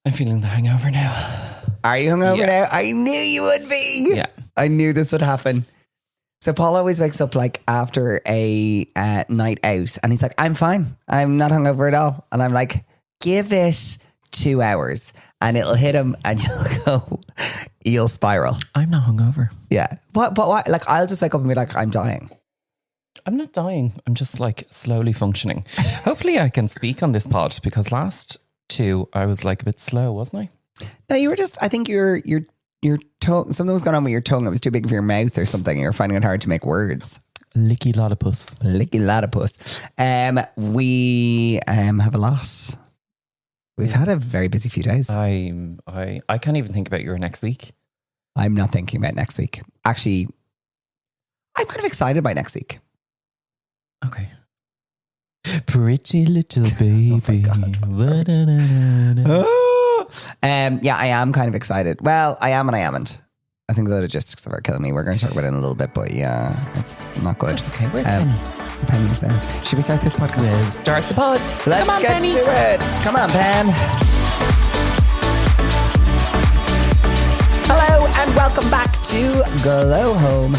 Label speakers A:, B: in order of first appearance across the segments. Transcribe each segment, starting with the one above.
A: I'm feeling the hangover now.
B: Are you hungover now? I knew you would be.
A: Yeah.
B: I knew this would happen. So Paul always wakes up like after a night out and he's like, I'm fine. I'm not hungover at all. And I'm like, give it 2 hours and it'll hit him and you'll spiral.
A: I'm not hungover.
B: Yeah. What? Like, I'll just wake up and be like, I'm dying.
A: I'm not dying. I'm just like slowly functioning. Hopefully I can speak on this pod because last two I was like a bit slow, wasn't I?
B: No, you were just, I think your tongue, something was going on with your tongue. It was too big for your mouth or something. You were finding it hard to make words.
A: Licky lotopus.
B: Licky lotopus. We have a loss. We've had a very busy few days.
A: I can't even think about your next week.
B: I'm not thinking about next week. Actually, I'm kind of excited by next week.
A: Okay. Pretty little baby.
B: Yeah, I am kind of excited. Well, I am and I amn't. I think the logistics of it are killing me. We're going to talk about it in a little bit, but yeah, it's not good.
A: That's okay. Where's Penny?
B: Penny's there. Should we start this podcast?
A: We'll start the pod.
B: Let's
A: Come on,
B: get
A: Penny.
B: to it. Come on, Pen. Hello and welcome back to Glow Home,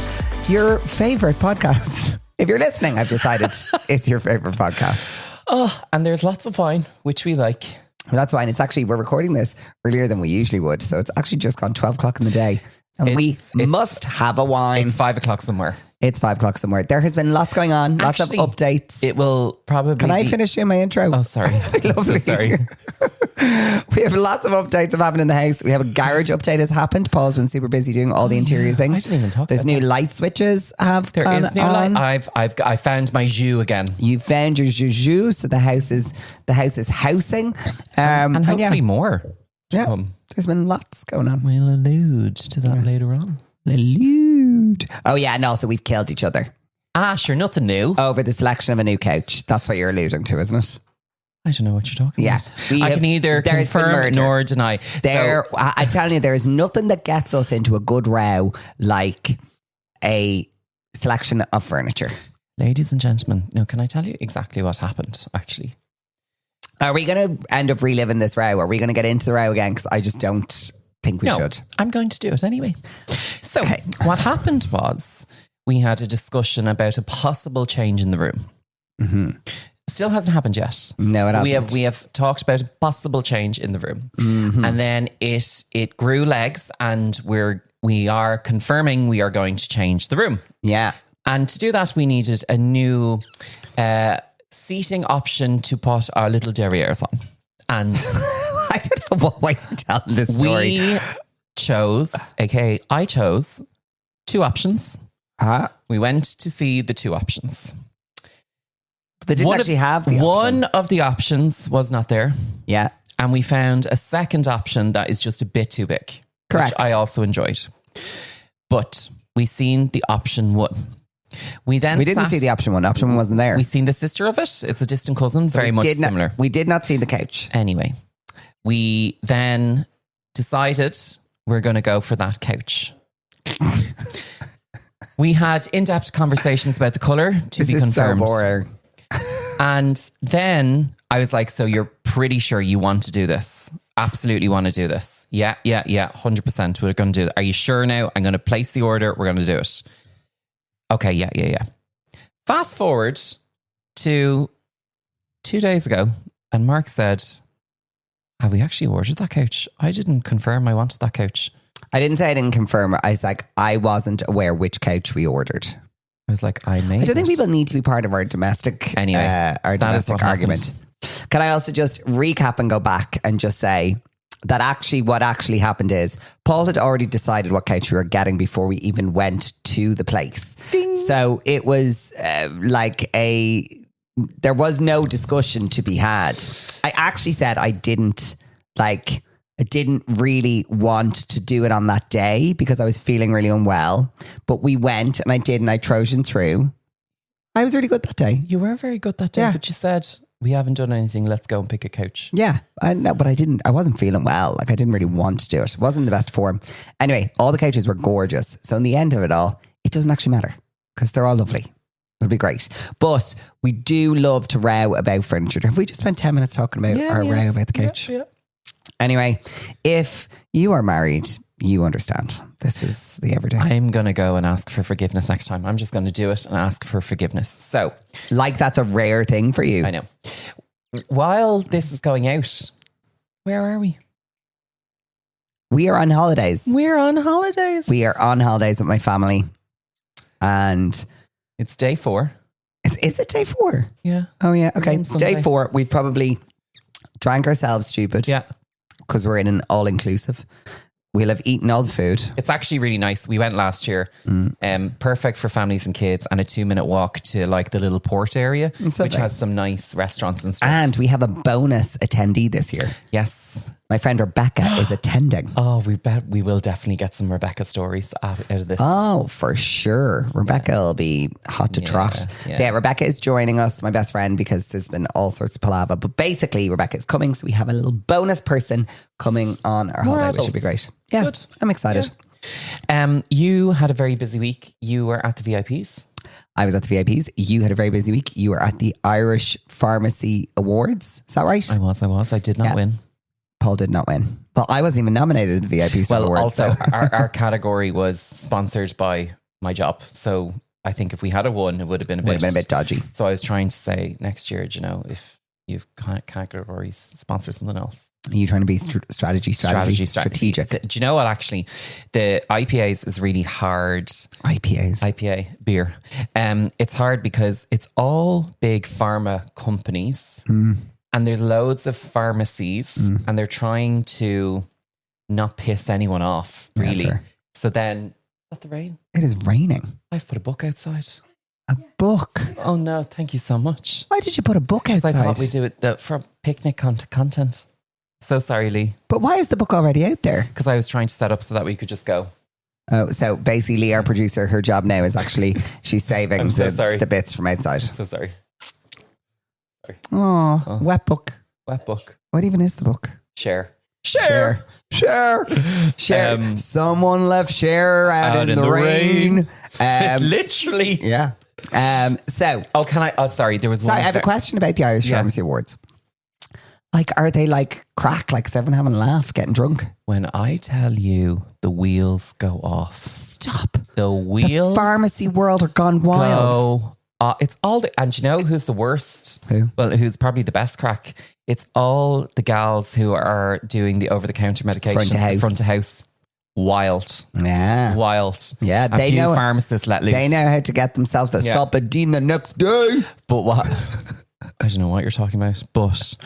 B: your favourite podcast. If you're listening, I've decided it's your favourite podcast.
A: Oh, and there's lots of wine, which we like.
B: Well, that's fine. It's actually, we're recording this earlier than we usually would. So it's actually just gone 12 o'clock in the day. And we must have a wine.
A: It's 5 o'clock somewhere.
B: It's 5 o'clock somewhere. There has been lots going on, lots of updates.
A: It will probably
B: Can I finish doing my intro?
A: Oh, sorry.
B: Lovely.
A: Sorry.
B: We have lots of updates have happened in the house. We have a garage update has happened. Paul's been super busy doing all the interior things.
A: I didn't even talk
B: There's
A: about
B: new
A: that.
B: light switches have
A: There
B: gone
A: is new
B: on.
A: light. I found my jus again.
B: You found your juju, so the house is housing.
A: And hopefully more to
B: Yeah.
A: come.
B: There's been lots going on.
A: We'll allude to that later on.
B: Allude. Oh yeah, and also we've killed each other
A: Sure, nothing new.
B: over the selection of a new couch. That's what you're alluding to, isn't it?
A: I don't know what you're talking
B: Yeah.
A: about. I can neither
B: there's been
A: confirm
B: murder.
A: nor deny.
B: I tell you, there is nothing that gets us into a good row like a selection of furniture.
A: Ladies and gentlemen, now can I tell you exactly what happened, actually?
B: Are we going to end up reliving this row? Are we going to get into the row again? Because I just don't think we should.
A: I'm going to do it anyway. So what happened was we had a discussion about a possible change in the room.
B: Mm-hmm.
A: Still hasn't happened yet.
B: No, it hasn't.
A: We have talked about a possible change in the room.
B: Mm-hmm.
A: And then it grew legs and we are confirming we are going to change the room.
B: Yeah.
A: And to do that, we needed a new seating option to put our little derrieres on. And
B: I don't know what way you're telling this story.
A: we chose, aka I chose, two options. We went to see the two options.
B: But they didn't actually have the
A: one
B: option.
A: of the options was not there.
B: Yeah.
A: And we found a second option that is just a bit too big.
B: Correct.
A: Which I also enjoyed. But we seen the option one. We didn't
B: see the option one. Option one wasn't there.
A: We seen the sister of it. It's a distant cousin, very much similar.
B: We did not see the couch.
A: Anyway, we then decided we're going to go for that couch. We had in-depth conversations about the colour to be confirmed.
B: So boring.
A: And then I was like, so you're pretty sure you want to do this? Absolutely want to do this. Yeah. 100%. We're going to do it. Are you sure now? I'm going to place the order. We're going to do it. Okay. Yeah. Fast forward to 2 days ago. And Mark said, have we actually ordered that couch? I didn't confirm I wanted that couch.
B: I didn't say I didn't confirm. I was like, I wasn't aware which couch we ordered.
A: I was like, I
B: don't think people need to be part of our domestic our domestic argument. Can I also just recap and go back and just say that actually what actually happened is Paul had already decided what couch we were getting before we even went to the place. Ding. So it was there was no discussion to be had. I actually said I didn't really want to do it on that day because I was feeling really unwell. But we went and I did, and I Trojan through. I was really good that day.
A: You were very good that day,
B: Yeah.
A: but you said, we haven't done anything. Let's go and pick a couch.
B: Yeah, I know, but I wasn't feeling well. Like I didn't really want to do it. It wasn't in the best form. Anyway, all the couches were gorgeous. So in the end of it all, it doesn't actually matter because they're all lovely. It'll be great. But we do love to row about furniture. Have we just spent 10 minutes talking about our row about the couch?
A: Yeah.
B: Anyway, if you are married, you understand. This is the everyday.
A: I'm going to go and ask for forgiveness next time. I'm just going to do it and ask for forgiveness. So,
B: like, that's a rare thing for you.
A: I know. While this is going out, where are we?
B: We are on holidays.
A: We're on holidays.
B: We are on holidays with my family. And
A: it's day 4.
B: Is it day 4?
A: Yeah.
B: Oh, yeah. Okay. It's day 4. We've probably drank ourselves stupid.
A: Yeah.
B: Because we're in an all-inclusive. We'll have eaten all the food.
A: It's actually really nice. We went last year. Perfect for families and kids, and a 2-minute walk to like the little port area, which has some nice restaurants and stuff.
B: And we have a bonus attendee this year.
A: Yes.
B: My friend Rebecca is attending.
A: Oh, we will definitely get some Rebecca stories out of this.
B: Oh, for sure. Rebecca will be hot to trot. Yeah. So yeah, Rebecca is joining us, my best friend, because there's been all sorts of palaver. But basically, Rebecca is coming. So we have a little bonus person coming on our holiday, which should be great. Yeah, good. I'm excited.
A: Yeah. You had a very busy week. You were at the VIPs.
B: I was at the VIPs. You had a very busy week. You were at the Irish Pharmacy Awards. Is that right?
A: I was. I did not win.
B: Paul did not win. Well, I wasn't even nominated at the VIP Star Awards.
A: Also, our category was sponsored by my job. So I think if we had won, it would have been a bit
B: dodgy.
A: So I was trying to say next year, if you've categories, sponsor something else.
B: Are you trying to be strategic?
A: Do you know what, actually? The IPAs is really hard. IPA, beer. It's hard because it's all big pharma companies. And there's loads of pharmacies and they're trying to not piss anyone off, really.
B: Yeah,
A: so then, is that the rain?
B: It is raining.
A: I've put a book outside.
B: A book?
A: Oh no, thank you so much.
B: Why did you put a book outside?
A: I thought we'd do it for picnic content. So sorry, Lee.
B: But why is the book already out there?
A: Because I was trying to set up so that we could just go.
B: Oh, so basically Lee, our producer, her job now is actually, she's saving the bits from outside.
A: I'm so sorry.
B: Oh, wet book.
A: Wet book.
B: What even is the book?
A: Share.
B: Someone left Cher out in the rain.
A: Literally.
B: Yeah. So.
A: Oh, can I? Oh, sorry. There was one.
B: Sorry, I have a question about the Irish Pharmacy Awards. Like, are they like crack? Like, is everyone having a laugh, getting drunk?
A: When I tell you the wheels go off.
B: Stop.
A: The wheels.
B: The pharmacy world are gone wild.
A: It's all and you know who's the worst?
B: Who?
A: Well, who's probably the best crack? It's all the gals who are doing the over-the-counter medication. Front of house. Wild.
B: Yeah.
A: Wild.
B: Yeah.
A: They know pharmacists let loose.
B: They know how to get themselves the Solpadeine the next day.
A: But what? I don't know what you're talking about. But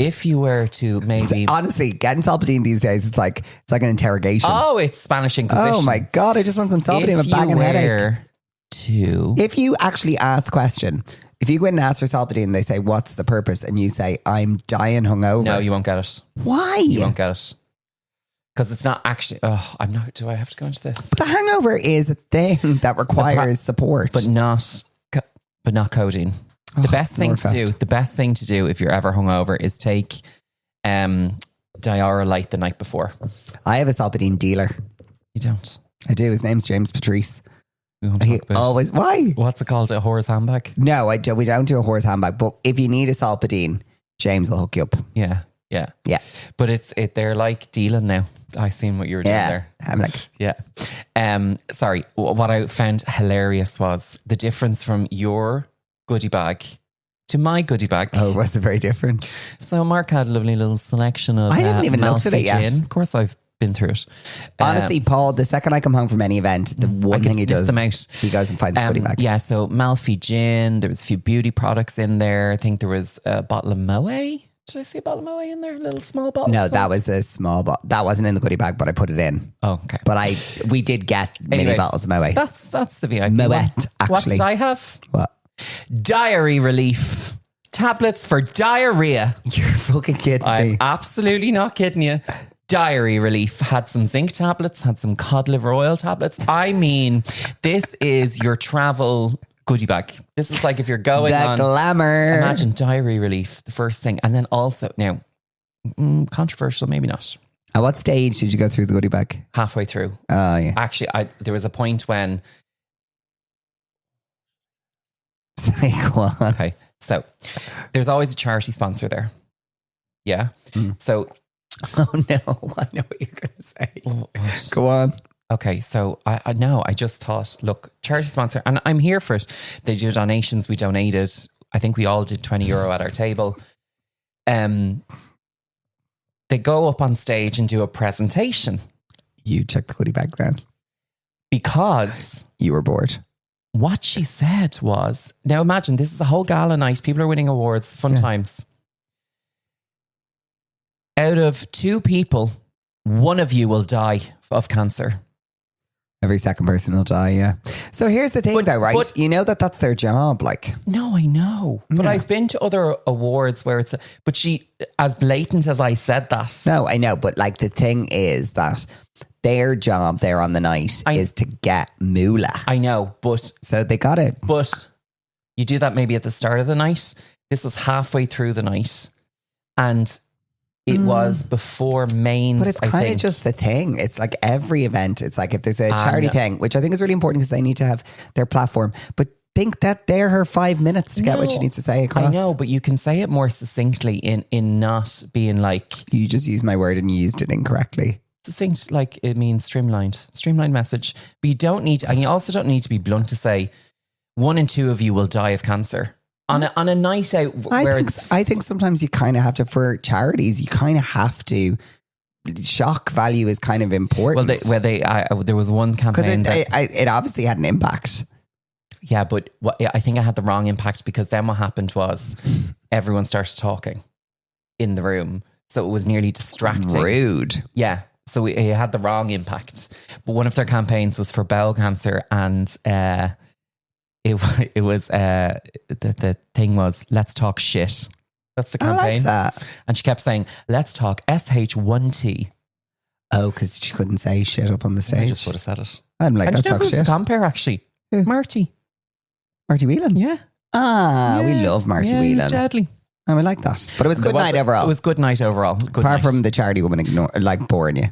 A: if you were to maybe...
B: Honestly, getting Solpadeine these days, it's like an interrogation.
A: Oh, it's Spanish Inquisition.
B: Oh my God, I just want some Solpadeine with a bag and headache. If you actually ask the question, if you go in and ask for Solpadeine and they say, what's the purpose? And you say, I'm dying hungover.
A: No, you won't get it.
B: Why?
A: You won't get it. Because it's not actually, do I have to go into this?
B: But a hangover is a thing that requires support.
A: But not codeine. The best thing to do if you're ever hungover is take Diarrhea the night before.
B: I have a Solpadeine dealer.
A: You don't?
B: I do. His name's James Patrice.
A: Why? What's it called? A whore's handbag?
B: No, we don't do a whore's handbag. But if you need a Solpadeine, James will hook you up.
A: Yeah. But they're like dealing now. I seen what you were doing there.
B: I'm like,
A: sorry. What I found hilarious was the difference from your goodie bag to my goodie bag.
B: Oh, was it very different?
A: So Mark had a lovely little selection of.
B: I haven't even looked at it yet.
A: Of course, I've been through it.
B: Honestly, Paul, the second I come home from any event, the one thing he does, he goes and finds the goodie bag.
A: Yeah, so Malfi gin, there was a few beauty products in there. I think there was a bottle of Moe. Did I see a bottle of Moe in there? A little small bottle?
B: No, that was a small bottle. That wasn't in the goodie bag, but I put it in.
A: Oh, okay.
B: But we did get mini bottles of Moe.
A: That's the VIP.
B: Moet, actually.
A: What did I have?
B: What?
A: Diary relief. Tablets for diarrhea.
B: You're fucking kidding me.
A: I'm absolutely not kidding you. Diary relief. Had some zinc tablets, had some cod liver oil tablets. I mean, this is your travel goodie bag. This is like if you're going on
B: glamour.
A: Imagine diary relief, the first thing. And then also, now, controversial, maybe not.
B: At what stage did you go through the goodie bag?
A: Halfway through.
B: Oh, yeah.
A: Actually, there was a point when...
B: Go on.
A: Okay. So there's always a charity sponsor there. Yeah. So
B: Oh no, I know what you're going to say. Go on.
A: Okay, so I know, I just thought, look, charity sponsor, and I'm here for it. They do donations, we donated. I think we all did €20 at our table. They go up on stage and do a presentation.
B: You check the goodie bag then.
A: Because
B: you were bored.
A: What she said was, now imagine, this is a whole gala night. People are winning awards, fun times. Out of 2 people, one of you will die of cancer.
B: Every second person will die, yeah. So here's the thing though, right? But, you know that's their job, like.
A: No, I know. But I've been to other awards where it's, but she, as blatant as I said that.
B: No, I know. But like the thing is that their job there on the night is to get moolah.
A: I know, but.
B: So they got it.
A: But you do that maybe at the start of the night. This was halfway through the night. And it was before mains.
B: But it's kind of just the thing. It's like every event. It's like if there's a charity thing, which I think is really important because they need to have their platform. But think that they're her 5 minutes to get what she needs to say across.
A: I know, but you can say it more succinctly in not being like...
B: You just used my word and you used it incorrectly.
A: Succinct, like it means streamlined message. But you don't need, and you also don't need to be blunt to say 1 in 2 of you will die of cancer. On a night out
B: I think sometimes you kind of have to, for charities, you kind of have to, shock value is kind of important.
A: Well, there was one campaign
B: because it obviously had an impact.
A: Yeah, but I think I had the wrong impact because then what happened was everyone started talking in the room. So it was nearly distracting.
B: Rude.
A: Yeah. So it had the wrong impact. But one of their campaigns was for bowel cancer and... It was the thing was, let's talk shit. That's the campaign.
B: I like that.
A: And she kept saying, let's talk SH1T.
B: Oh, because she couldn't say shit up on the stage.
A: I just sort of said it.
B: I'm like, let's talk shit.
A: The compere actually?
B: Who?
A: Marty
B: Whelan.
A: Yeah.
B: We love Marty Whelan.
A: He's deadly.
B: Oh, I like that. But it was a good night overall.
A: It was good night overall.
B: Apart from the charity woman boring you.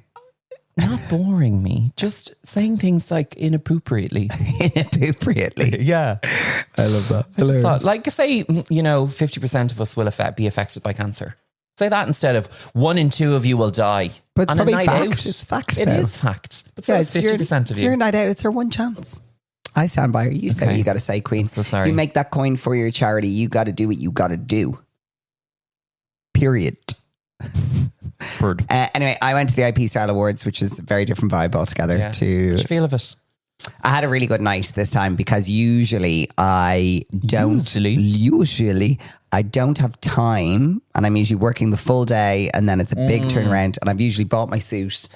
A: Not boring me, just saying things like inappropriately.
B: Inappropriately.
A: Yeah.
B: I love that.
A: I just thought, like, say, 50% of us will be affected by cancer. Say that instead of 1 in 2 of you will die.
B: But it's probably fact. It's fact,
A: It is fact. But so it's 50% of you.
B: It's your night out. It's her one chance. I stand by her. You say what you got to say, Queen.
A: I'm so sorry.
B: You make that coin for your charity. You got to do what you got to do. Period. Anyway, I went to the IP Style Awards, which is a very different vibe altogether.
A: What did you feel of it?
B: I had a really good night this time because usually I don't have time, and I'm usually working the full day, and then it's a big turnaround, and I've usually bought my suit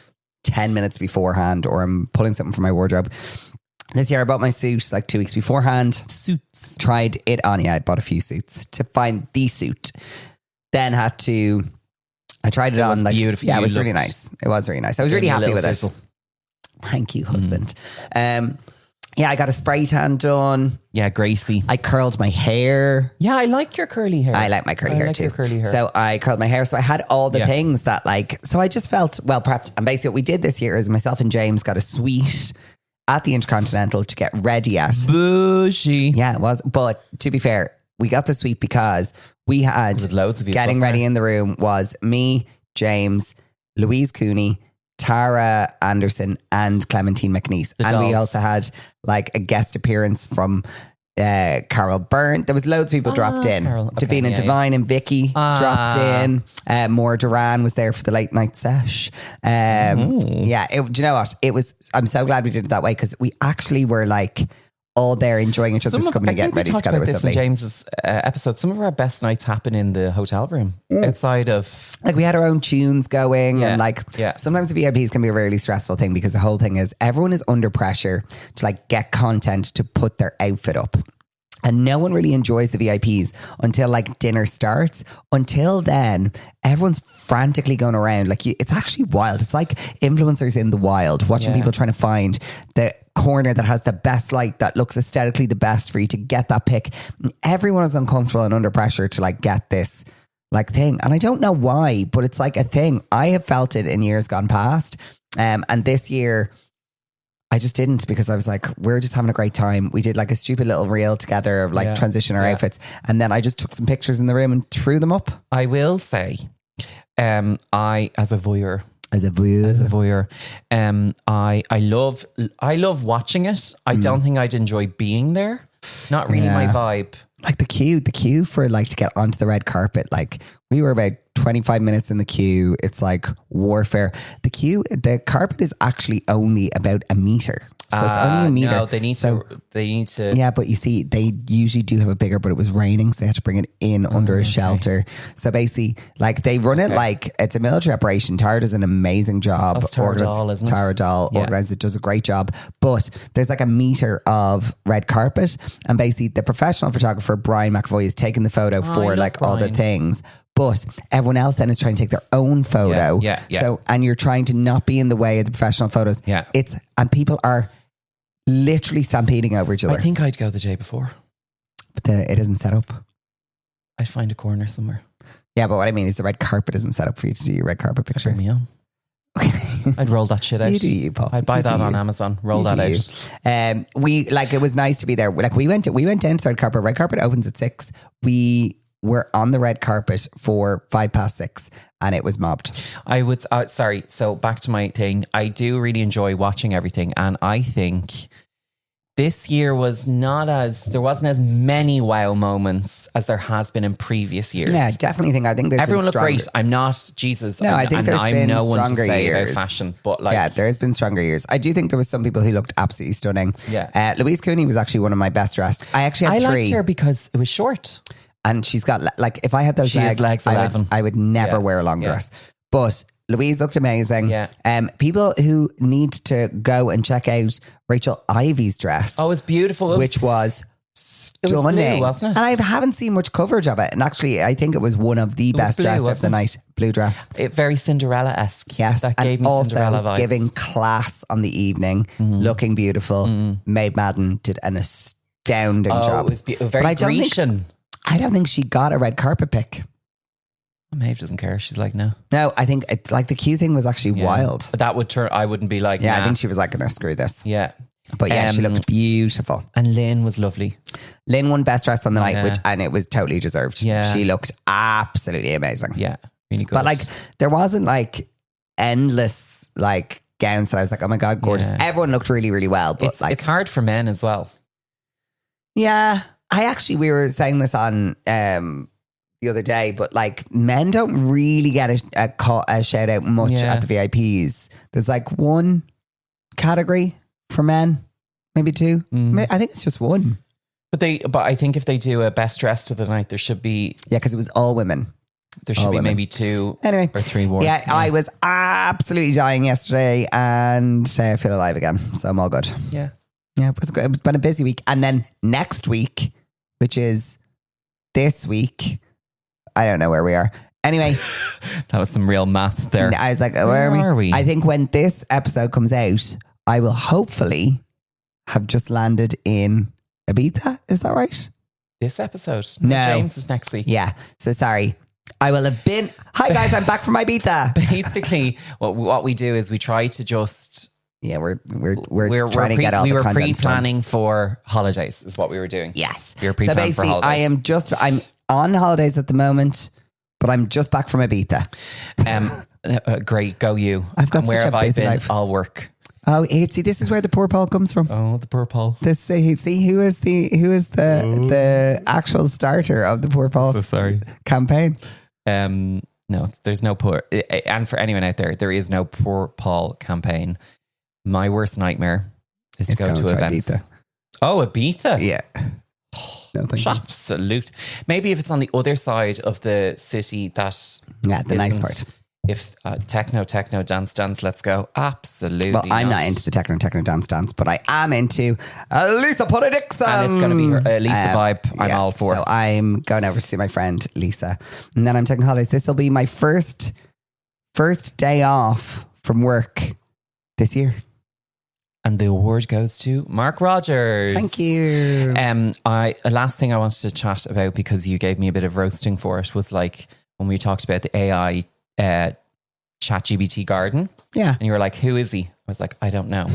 B: 10 minutes beforehand, or I'm pulling something from my wardrobe. This year I bought my suit like 2 weeks beforehand.
A: Suits.
B: Tried it on. Yeah, I bought a few suits to find the suit. Then I tried it on. Like,
A: beautiful.
B: Yeah, it was really nice. It was really nice. I was really happy with it. Thank you, husband. Yeah, I got a spray tan done.
A: Yeah, Gracie.
B: I curled my hair.
A: Yeah, I like your curly hair.
B: I like my curly hair too. So I curled my hair. So I had all the things that so I just felt well prepped. And basically what we did this year is myself and James got a suite at the Intercontinental to get ready at.
A: Bougie.
B: Yeah, it was. But to be fair, we got the suite because we had
A: loads of you
B: getting ready in the room was me, James, Louise Cooney, Tara Anderson and Clementine McNeese. And we also had like a guest appearance from Carol Byrne. There was loads of people dropped in. Davina and Divine and Vicky dropped in. Maura Duran was there for the late night sesh. Yeah, do you know what? I'm so glad we did it that way because we actually were like all there enjoying each other's company, getting ready together. It was lovely.
A: In James's episode, some of our best nights happen in the hotel room outside of,
B: like, we had our own tunes going, and sometimes the VIPs can be a really stressful thing because the whole thing is everyone is under pressure to like get content to put their outfit up. And no one really enjoys the VIPs until like dinner starts. Until then, everyone's frantically going around. Like, it's actually wild. It's like influencers in the wild, watching people trying to find the corner that has the best light, that looks aesthetically the best for you to get that pic. Everyone is uncomfortable and under pressure to like get this like thing. And I don't know why, but it's like a thing. I have felt it in years gone past. And this year, I just didn't, because I was like, we're just having a great time. We did like a stupid little reel together of like transition our outfits. And then I just took some pictures in the room and threw them up.
A: I will say, I as a voyeur.
B: As a voyeur.
A: I love watching it. I don't think I'd enjoy being there. Not really my vibe.
B: Like the queue for like to get onto the red carpet. Like we were about 25 minutes in the queue. It's like warfare. The carpet is actually only about a meter. So it's only a meter.
A: No, they need to.
B: Yeah, but you see, they usually do have a bigger, but it was raining, so they had to bring it in under a shelter. So basically, like they run it like it's a military operation. Tara does an amazing job.
A: That's Tara Dahl, isn't it?
B: Tara Dahl organizes it, does a great job. But there's like a meter of red carpet, and basically the professional photographer Brian McAvoy is taking the photo for like Brian. All the things. But everyone else then is trying to take their own photo.
A: Yeah.
B: So, and you're trying to not be in the way of the professional photos.
A: Yeah.
B: And people are literally stampeding over each other.
A: I think I'd go the day before.
B: But it isn't set up.
A: I'd find a corner somewhere.
B: Yeah, but what I mean is the red carpet isn't set up for you to do your red carpet picture.
A: Bring me on.
B: Okay.
A: I'd roll that shit out.
B: You do you, Paul.
A: I'd buy that on Amazon. Roll that out.
B: It was nice to be there. Like we went down to the red carpet. Red carpet opens at 6. We were on the red carpet for 6:05 and it was mobbed.
A: I would, sorry. So back to my thing. I do really enjoy watching everything. And I think this year there wasn't as many wow moments as there has been in previous years.
B: Yeah, definitely I think
A: everyone looked great. I'm not Jesus.
B: No, I think I'm no one to say
A: years. About fashion, but like,
B: yeah, there's been stronger years. I do think there was some people who looked absolutely stunning.
A: Yeah.
B: Louise Cooney was actually one of my best dressed. I actually had 3.
A: I liked her because it was short.
B: And she's got, like, if I had those legs
A: 11.
B: I would never wear a long dress. But Louise looked amazing.
A: Yeah.
B: People who need to go and check out Rachel Ivy's dress.
A: Oh, it's beautiful.
B: Which was stunning.
A: It was blue, wasn't it?
B: And I haven't seen much coverage of it. And actually, I think it was one of the best dressed of the night. Blue dress.
A: Very Cinderella-esque.
B: Yes.
A: That gave me Cinderella vibes.
B: Giving class on the evening, looking beautiful. Maid Madden did an astounding job.
A: It was very Grecian.
B: I don't think she got a red carpet pick.
A: Maeve doesn't care. She's like, no.
B: No, I think it's like the queue thing was actually wild.
A: That would turn, I wouldn't be like,
B: yeah,
A: nah.
B: I think she was like, no, screw this.
A: Yeah.
B: But yeah, she looked beautiful.
A: And Lynn was lovely.
B: Lynn won best dress on the night, and it was totally deserved.
A: Yeah.
B: She looked absolutely amazing.
A: Yeah. Really good.
B: But like, there wasn't like endless like gowns that I was like, oh my God, gorgeous. Yeah. Everyone looked really, really well. But
A: it's hard for men as well.
B: Yeah. We were saying this on the other day, but like men don't really get a shout out much at the VIPs. There's like one category for men, maybe 2. I think it's just 1.
A: But I think if they do a best dressed of the night, there should be
B: because it was all women.
A: There should be maybe 2 or 3 awards.
B: Yeah, I was absolutely dying yesterday, and I feel alive again, so I'm all good.
A: Yeah,
B: it was good. It's been a busy week, and then next week, which is this week, I don't know where we are. Anyway,
A: that was some real math there.
B: I was like, where are we? I think when this episode comes out, I will hopefully have just landed in Ibiza. Is that right?
A: This episode?
B: No.
A: James is next week.
B: Yeah. So sorry. I will have been. Hi guys, I'm back from Ibiza.
A: Basically, what we do is we try to just.
B: Yeah, we're trying to get all the content.
A: We were pre-planning for holidays. Is what we were doing.
B: Yes.
A: We were pre-planning for holidays.
B: I'm on holidays at the moment, but I'm just back from Ibiza.
A: Great, go you.
B: I've got
A: where
B: such
A: have
B: a busy
A: I been?
B: life.
A: I'll work.
B: Oh, see, this is where the poor Paul comes from.
A: Oh, the poor Paul.
B: See who is the actual starter of the poor Paul campaign.
A: No, there's no poor. And for anyone out there is no poor Paul campaign. My worst nightmare is to go to events. Ibiza. Oh, Ibiza.
B: Yeah. No,
A: absolute. Maybe if it's on the other side of the city,
B: the nice part.
A: If techno, dance, let's go. Absolutely.
B: Well, I'm not into the techno, dance, but I am into Lisa Dixon.
A: And it's going to be her Lisa vibe. I'm all for.
B: So I'm going over to see my friend Lisa. And then I'm taking holidays. This will be my first day off from work this year.
A: And the award goes to Mark Rogers.
B: Thank you.
A: Last thing I wanted to chat about, because you gave me a bit of roasting for it, was like when we talked about the AI ChatGPT garden.
B: Yeah.
A: And you were like, who is he? I was like, I don't know.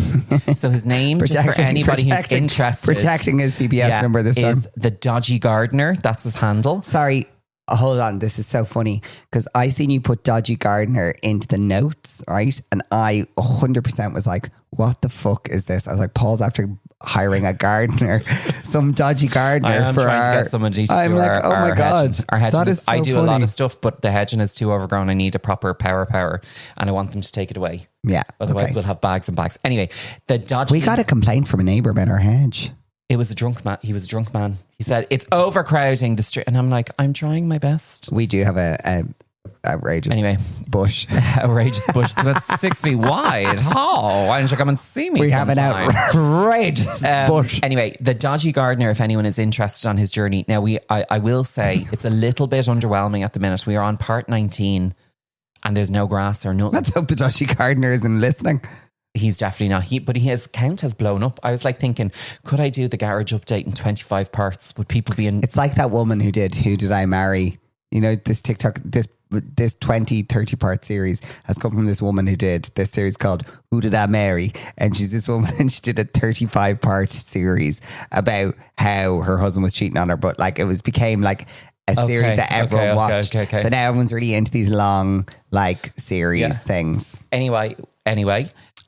A: So his name, just for anybody who's interested.
B: Protecting his PBS number this time.
A: Is the Dodgy Gardener. That's his handle.
B: Sorry. hold on, this is so funny because I seen you put dodgy gardener into the notes, right? And I 100% was like, what the fuck is this? I was like, Paul's after hiring a gardener, some dodgy gardener.
A: I am trying to get someone to do our hedging. Our hedging
B: that is so
A: I do
B: funny.
A: a lot of stuff, but the hedging is too overgrown. I need a proper power, and I want them to take it away.
B: Yeah.
A: Otherwise we'll have bags and bags. Anyway, the dodgy...
B: We got a complaint from a neighbour about our hedge.
A: It was a drunk man. He was a drunk man. He said, it's overcrowding the street. And I'm like, I'm trying my best.
B: We do have a outrageous bush.
A: Outrageous bush. It's about 6 feet wide. Oh, why don't you come and see me?
B: We have an outrageous bush.
A: Anyway, the dodgy gardener, if anyone is interested on his journey. Now, I will say it's a little bit underwhelming at the minute. We are on part 19 and there's no grass or nothing.
B: Let's hope the dodgy gardener isn't listening.
A: He's definitely not. But his account has blown up. I was like thinking, could I do the garage update in 25 parts? Would people be in?
B: It's like that woman who did Who Did I Marry? You know, this TikTok, this 20, 30 part series has come from this woman who did this series called Who Did I Marry? And she's this woman and she did a 35 part series about how her husband was cheating on her. But like became like a series that everyone watched.
A: Okay.
B: So now everyone's really into these long like series things.
A: Anyway,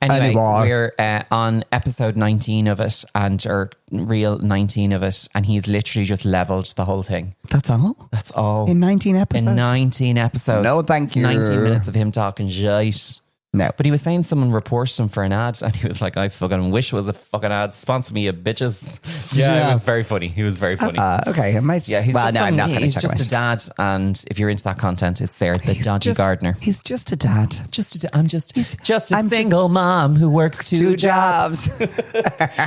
A: we're on episode 19 of it or real 19 of it, and he's literally just leveled the whole thing.
B: That's all? In 19 episodes?
A: In 19 episodes.
B: No, thank you.
A: 19 minutes of him talking shite.
B: No.
A: But he was saying someone reported him for an ad, and he was like, I fucking wish it was a fucking ad. Sponsor me, you bitches. Yeah, it was very funny. He was very funny.
B: Okay, I might.
A: Yeah, he's
B: I'm not going to
A: He's just a dad, and if you're into that content, it's there. The dodgy gardener.
B: He's just a dad.
A: I'm just a single mom who works two jobs.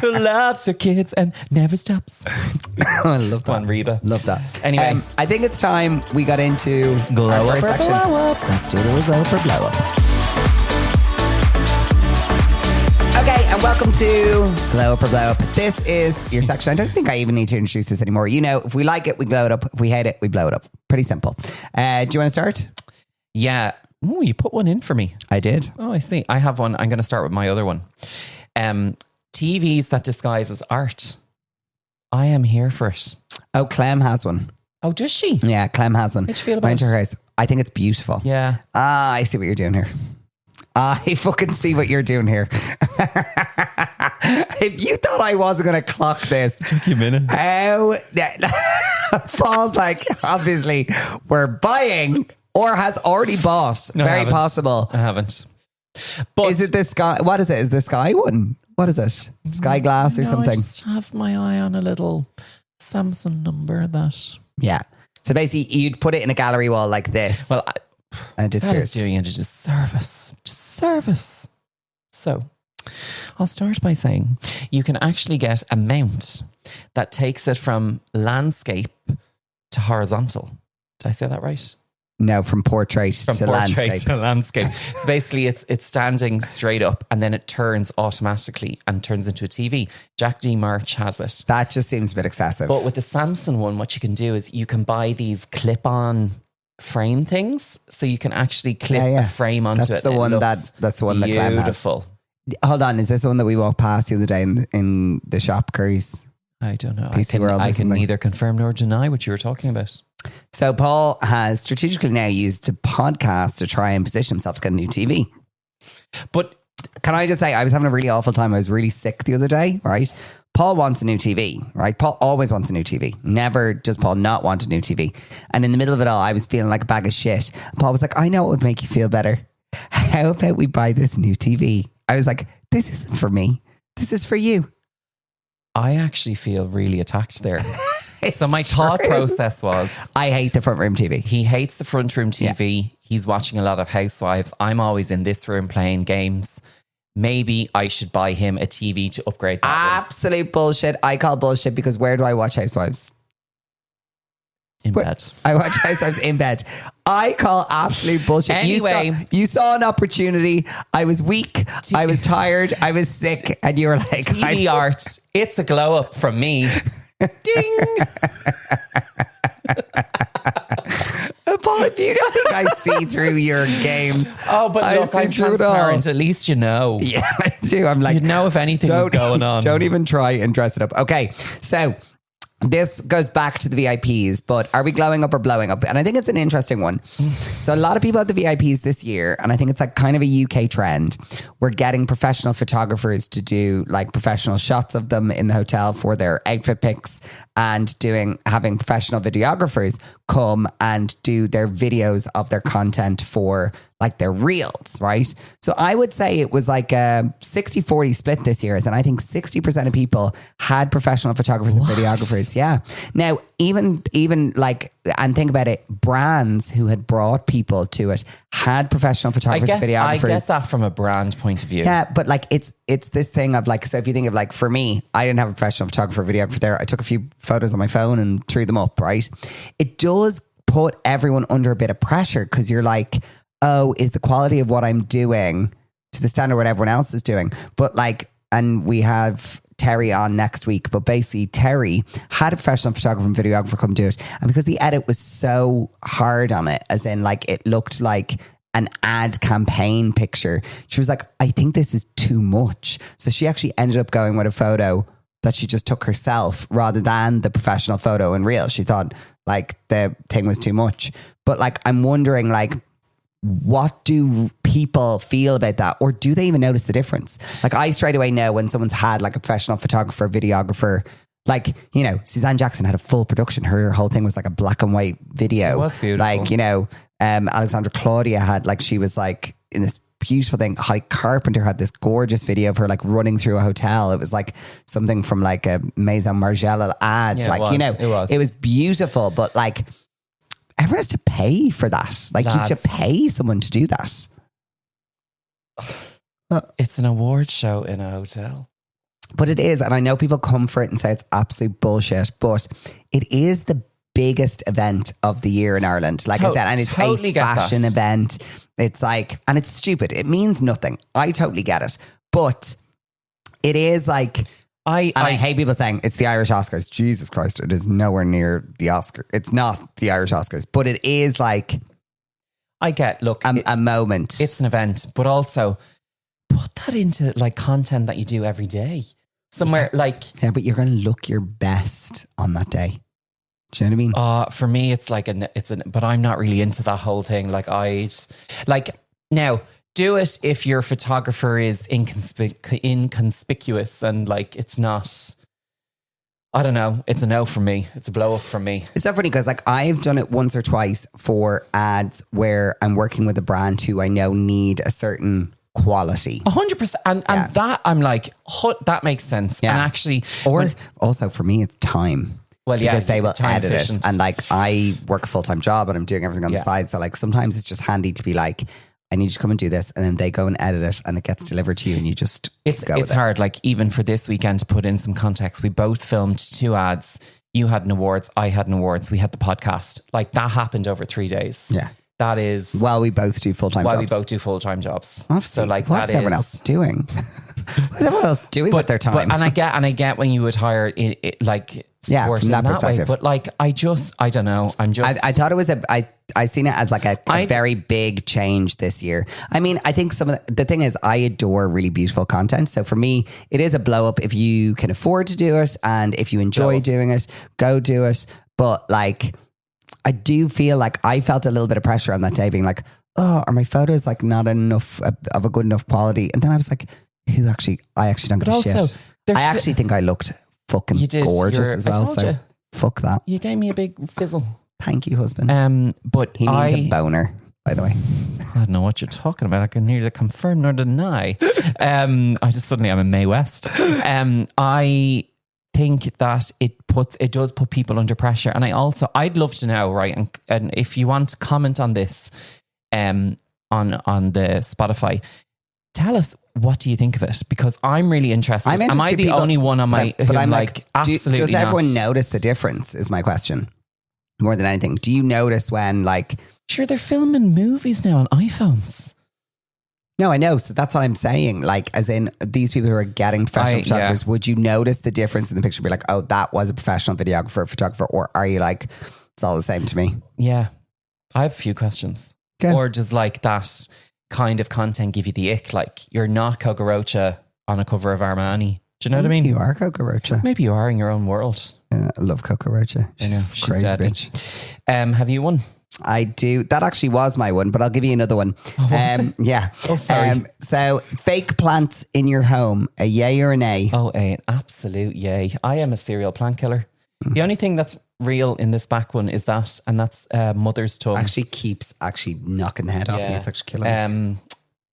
A: Who loves her kids and never stops.
B: I love that.
A: One Reba.
B: Love that.
A: Anyway,
B: I think it's time we got into
A: glow
B: our
A: up
B: first
A: or
B: section.
A: blow up.
B: Let's do a little glow up or blow up. Okay, and welcome to Glow Up or Blow Up. This is your section. I don't think I even need to introduce this anymore. You know, if we like it, we glow it up. If we hate it, we blow it up. Pretty simple. Do you want to start?
A: Yeah. Oh, you put one in for me.
B: I did.
A: Oh, I see. I have one. I'm going to start with my other one. TVs that disguise as art. I am here for it.
B: Oh, Clem has one.
A: Oh, does she?
B: Yeah, Clem has one.
A: How do you feel about
B: it? I think it's beautiful.
A: Yeah.
B: I see what you're doing here. I fucking see what you're doing here. If you thought I wasn't going to clock this.
A: It took you a minute.
B: Paul's like, obviously, we're buying or has already bought.
A: No,
B: Very possible.
A: I haven't. But
B: is it the Sky? What is it? Is the Sky one? What is it? Sky Glass or something? I
A: just have my eye on a little Samsung number that.
B: Yeah. So basically, you'd put it in a gallery wall like this.
A: Well,
B: that
A: is doing it a disservice. So, I'll start by saying you can actually get a mount that takes it from landscape to horizontal. Did I say that right?
B: No, from portrait to landscape.
A: So basically it's standing straight up and then it turns automatically and turns into a TV. Jack D. March has it.
B: That just seems a bit excessive.
A: But with the Samsung one, what you can do is you can buy these clip-on frame things, so you can actually clip a frame onto it.
B: That's the one that Clem has.
A: Beautiful.
B: Hold on, is this the one that we walked past the other day in the shop, Curry's?
A: I don't know.
B: I
A: can neither confirm nor deny what you were talking about.
B: So Paul has strategically now used a podcast to try and position himself to get a new TV.
A: But
B: can I just say, I was having a really awful time. I was really sick the other day, right? Paul wants a new TV, right? Paul always wants a new TV. Never does Paul not want a new TV. And in the middle of it all, I was feeling like a bag of shit. And Paul was like, I know it would make you feel better. How about we buy this new TV? I was like, this isn't for me. This is for you.
A: I actually feel really attacked there. So my thought process was,
B: I hate the front room TV.
A: He hates the front room TV. Yeah. He's watching a lot of Housewives. I'm always in this room playing games. Maybe I should buy him a TV to upgrade that.
B: Absolute bullshit. I call bullshit because where do I watch Housewives?
A: In bed.
B: I watch Housewives in bed. I call absolute bullshit.
A: Anyway.
B: You saw an opportunity. I was weak. I was tired. I was sick. And you were like...
A: TV art. It's a glow up from me. Ding.
B: Paul, if you don't think I see through your games.
A: Oh, but look, I'm transparent. At least you know.
B: Yeah, I do. I'm like...
A: You'd know if anything was going on.
B: Don't even try and dress it up. Okay, so... This goes back to the VIPs, but are we glowing up or blowing up? And I think it's an interesting one. So a lot of people at the VIPs this year, and I think it's like kind of a UK trend, we're getting professional photographers to do like professional shots of them in the hotel for their outfit pics, and having professional videographers come and do their videos of their content for like their reels, right? So I would say it was like a 60-40 split this year. And I think 60% of people had professional photographers and videographers. Yeah. Now, even like, and think about it, brands who had brought people to it had professional photographers and videographers.
A: I get that from a brand point of view.
B: Yeah, but like it's this thing of like, so if you think of like, for me, I didn't have a professional photographer, videographer there. I took a few photos on my phone and threw them up, right? It does put everyone under a bit of pressure because you're like, oh, is the quality of what I'm doing to the standard what everyone else is doing? But like, and we have Terry on next week, but basically Terry had a professional photographer and videographer come do it. And because the edit was so hard on it, as in like it looked like an ad campaign picture, she was like, I think this is too much. So she actually ended up going with a photo that she just took herself rather than the professional photo and reel. She thought like the thing was too much. But like, I'm wondering like, what do people feel about that? Or do they even notice the difference? Like I straight away know when someone's had like a professional photographer, videographer, like, you know, Suzanne Jackson had a full production. Her whole thing was like a black and white video.
A: It was beautiful.
B: Like, you know, Alexandra Claudia had like, she was like in this beautiful thing. Holly Carpenter had this gorgeous video of her like running through a hotel. It was like something from like a Maison Margiela ad.
A: Yeah,
B: like, you know, it was beautiful, but like, everyone has to pay for that. Like you have to pay someone to do that.
A: It's an award show in a hotel.
B: But it is. And I know people come for it and say it's absolute bullshit, but it is the biggest event of the year in Ireland. Like I said, and it's totally a fashion event. It's like, and it's stupid. It means nothing. I totally get it. But it is like, I hate people saying it's the Irish Oscars. Jesus Christ, it is nowhere near the Oscar. It's not the Irish Oscars, but it is like,
A: I get, look,
B: a moment.
A: It's an event, but also put that into like content that you do every day. Somewhere like...
B: Yeah, but you're going to look your best on that day. Do you know what I mean?
A: For me, it's like, but I'm not really into that whole thing. Like now, do it if your photographer is inconspicuous and like it's not, I don't know, it's a no from me. It's a blow up from me.
B: It's so funny because like I've done it once or twice for ads where I'm working with a brand who I know need a certain quality.
A: 100%. And that I'm like, that makes sense. Yeah. And actually...
B: Or also for me, it's time.
A: Well, yeah.
B: Because they will edit it. And like I work a full-time job and I'm doing everything on the side. So like sometimes it's just handy to be like, I need you to come and do this, and then they go and edit it and it gets delivered to you and you just
A: it's hard. Like even for this weekend, to put in some context, we both filmed 2 ads. You had an awards, I had an awards, we had the podcast. Like that happened over 3 days.
B: Yeah.
A: That is...
B: While we both do full-time jobs.
A: While we both do full-time jobs.
B: Obviously,
A: so like
B: what's everyone else doing? What's everyone else doing with their time?
A: And I get when you would hire it like...
B: Yeah, from that perspective.
A: Way, but like, I don't know.
B: I thought it was I seen it as like a very big change this year. I mean, I think some of the thing is I adore really beautiful content. So for me, it is a blow up if you can afford to do it. And if you enjoy doing it, go do it. But like, I do feel like I felt a little bit of pressure on that day being like, oh, are my photos like not enough of a good enough quality? And then I was like, I actually don't give a shit. I actually think I looked fucking gorgeous as well. So fuck that.
A: You gave me a big fizzle.
B: Thank you, husband.
A: But
B: he needs a boner, by the way.
A: I don't know what you're talking about. I can neither confirm nor deny. I'm in Mae West. I think that it does put people under pressure. And I'd love to know, right? And if you want to comment on this, on the Spotify, tell us, what do you think of it? Because I'm really interested. Am I the only one on my... But I'm like, absolutely
B: does everyone notice the difference is my question. More than anything. Do you notice when like...
A: Sure, they're filming movies now on iPhones.
B: No, I know. So that's what I'm saying. Like, as in these people who are getting professional photographers, would you notice the difference in the picture? Be like, oh, that was a professional videographer, photographer. Or are you like, it's all the same to me?
A: Yeah. I have a few questions. Okay. Or does like that kind of content give you the ick? Like you're not Coca Rocha on a cover of Armani. Do you know what I mean?
B: You are Coca Rocha.
A: Maybe you are in your own world.
B: I love Coco Rocha. She's crazy
A: deadly.
B: bitch.
A: Have you one?
B: I do. That actually was my one, but I'll give you another one. Yeah.
A: Oh, sorry.
B: So fake plants in your home, a yay or a nay?
A: Oh, an absolute yay. I am a serial plant killer. The only thing that's real in this back one is that, and that's mother's tongue.
B: Actually keeps knocking the head off me. It's actually killing me.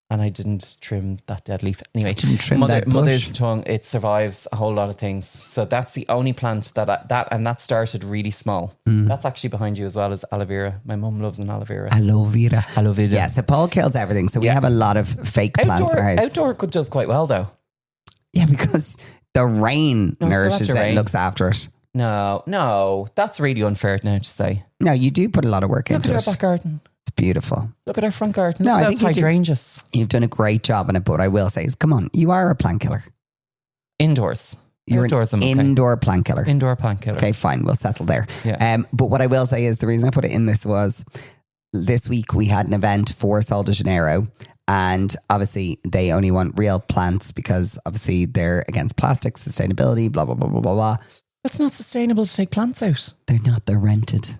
A: And I didn't trim that dead leaf. Anyway,
B: Mother's
A: mother's tongue, it survives a whole lot of things. So that's the only plant that started really small. That's actually behind you as well as aloe vera. My mum loves an aloe vera.
B: Aloe vera.
A: Aloe vera.
B: Yeah, so Paul kills everything. So we have a lot of fake plants in our house.
A: Outdoor does quite well though.
B: Yeah, because the rain nourishes it and looks after it.
A: No, that's really unfair now to say.
B: No, you do put a lot of work into it.
A: Look at our back garden.
B: It's beautiful.
A: Look at our front garden.
B: No,
A: Look
B: I
A: at
B: think
A: those hydrangeas.
B: You've done a great job on it, but what I will say is, come on, you are a plant killer.
A: Indoors.
B: You're
A: Outdoors,
B: an indoor plant killer.
A: Indoor plant killer.
B: Okay, fine. We'll settle there.
A: Yeah.
B: But what I will say is the reason I put it in this was this week we had an event for Sol de Janeiro, and obviously they only want real plants because obviously they're against plastic, sustainability, blah, blah, blah, blah, blah, blah.
A: It's not sustainable to take plants out.
B: They're not, they're rented.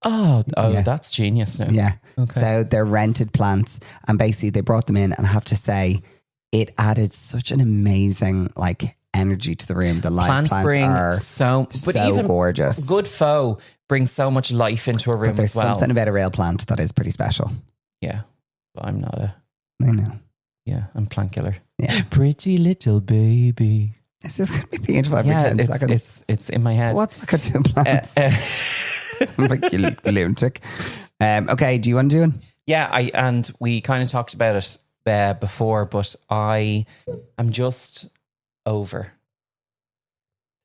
A: Oh,
B: Yeah.
A: That's genius now.
B: Yeah.
A: Okay.
B: So they're rented plants, and basically they brought them in, and I have to say it added such an amazing energy to the room. The live plants
A: bring
B: are
A: so
B: even
A: gorgeous. Good faux brings so much life into a room
B: but there's
A: as well.
B: something about a real plant that is pretty special.
A: Yeah, but I'm not
B: I know.
A: I'm plant killer.
B: Yeah.
A: Pretty little baby.
B: Is this going to be the interview every 10 seconds?
A: It's in my head.
B: What's that got to do with plants? Like you lunatic. Okay, do you want to do it?
A: Yeah, and we kind of talked about it before, but I am just over